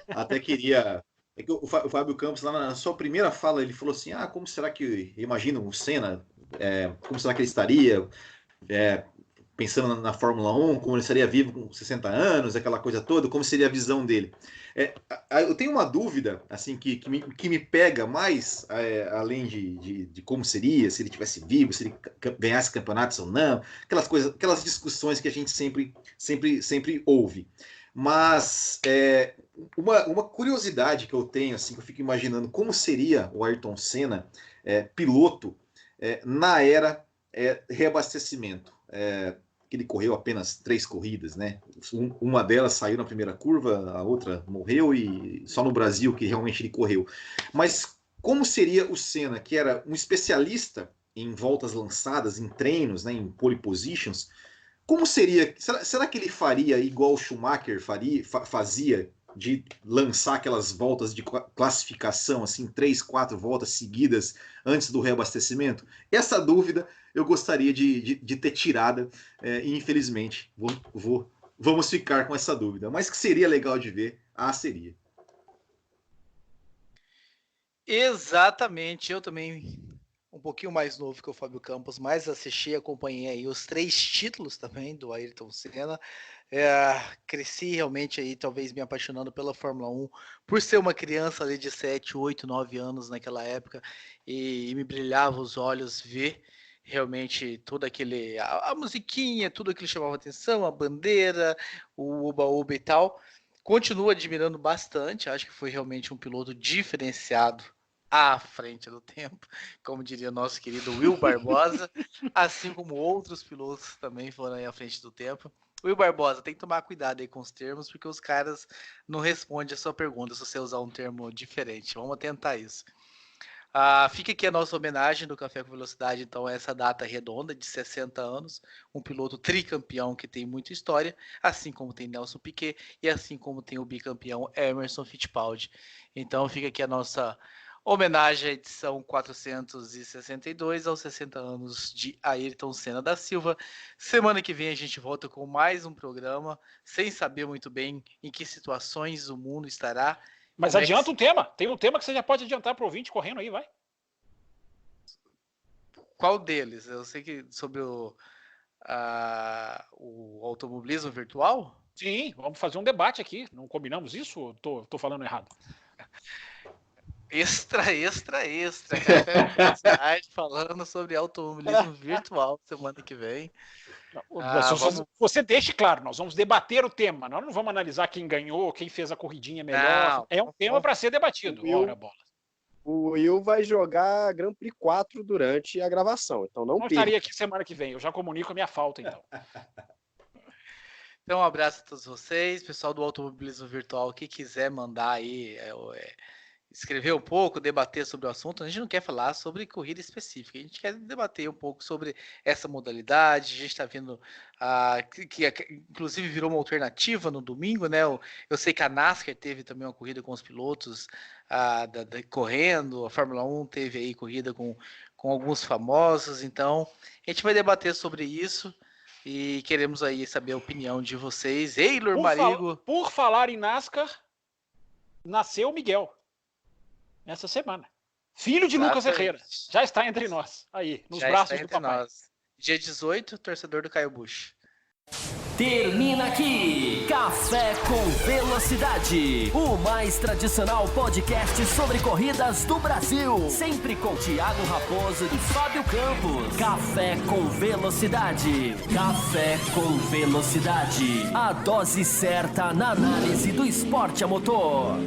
até queria. É que o Fábio Campos, lá na sua primeira fala, ele falou assim: como será que, imagina o Senna, como será que ele estaria pensando na Fórmula 1, como ele estaria vivo com 60 anos, aquela coisa toda, como seria a visão dele. Eu tenho uma dúvida assim que me pega mais, além de como seria, se ele tivesse vivo, se ele ganhasse campeonatos ou não, aquelas discussões que a gente sempre ouve. Mas uma curiosidade que eu tenho, assim, que eu fico imaginando como seria o Ayrton Senna piloto na era reabastecimento. Que ele correu apenas 3 corridas, né? Uma delas saiu na primeira curva, a outra morreu, e só no Brasil que realmente ele correu. Mas como seria o Senna, que era um especialista em voltas lançadas, em treinos, né, em pole positions, como seria? Será que ele faria igual o Schumacher fazia, de lançar aquelas voltas de classificação, assim, 3, 4 voltas seguidas antes do reabastecimento? Essa dúvida eu gostaria de ter tirada, e infelizmente vamos ficar com essa dúvida. Mas que seria legal de ver, seria. Exatamente, eu também, um pouquinho mais novo que o Fábio Campos, mas assisti e acompanhei aí os 3 títulos também do Ayrton Senna. Cresci realmente aí, talvez me apaixonando pela Fórmula 1, por ser uma criança ali de 7, 8, 9 anos naquela época, e me brilhava os olhos ver realmente tudo aquele, a musiquinha, tudo aquilo chamava atenção, a bandeira, o uba-uba e tal. Continuo admirando bastante, acho que foi realmente um piloto diferenciado à frente do tempo, como diria nosso querido Will Barbosa, assim como outros pilotos também foram aí à frente do tempo. Will Barbosa, tem que tomar cuidado aí com os termos, porque os caras não respondem a sua pergunta se você usar um termo diferente. Vamos tentar isso. Fica aqui a nossa homenagem do Café com Velocidade, então, a essa data redonda de 60 anos, um piloto tricampeão que tem muita história, assim como tem Nelson Piquet e assim como tem o bicampeão Emerson Fittipaldi. Então fica aqui a nossa homenagem à edição 462 aos 60 anos de Ayrton Senna da Silva. Semana que vem a gente volta com mais um programa, sem saber muito bem em que situações o mundo estará. Mas adianta um tema. Tem um tema que você já pode adiantar para o ouvinte correndo aí, vai. Qual deles? Eu sei que sobre o automobilismo virtual? Sim, vamos fazer um debate aqui. Não combinamos isso ou tô falando errado? Extra. Falando sobre automobilismo virtual semana que vem. Você deixe claro, nós vamos debater o tema. Nós não vamos analisar quem ganhou, quem fez a corridinha melhor. É um tema para ser debatido. Ora, bola. O Will vai jogar Grand Prix 4 durante a gravação, então não perca. Estaria aqui semana que vem. Eu já comunico a minha falta, então. Então, um abraço a todos vocês. Pessoal do automobilismo virtual, que quiser mandar aí... escrever um pouco, debater sobre o assunto. A gente não quer falar sobre corrida específica, a gente quer debater um pouco sobre essa modalidade. A gente está vendo que inclusive virou uma alternativa no domingo, né? Eu sei que a NASCAR teve também uma corrida com os pilotos correndo, a Fórmula 1 teve aí corrida com alguns famosos, então a gente vai debater sobre isso e queremos aí saber a opinião de vocês. Eilor Marigo. Por falar em NASCAR, nasceu o Miguel. Essa semana. Filho de Lucas Herrera. Já está entre nós. Aí, nos braços do papai. Dia 18, torcedor do Caio Busch. Termina aqui Café com Velocidade, o mais tradicional podcast sobre corridas do Brasil, sempre com Thiago Raposo e Fábio Campos. Café com Velocidade. Café com Velocidade, a dose certa na análise do esporte a motor.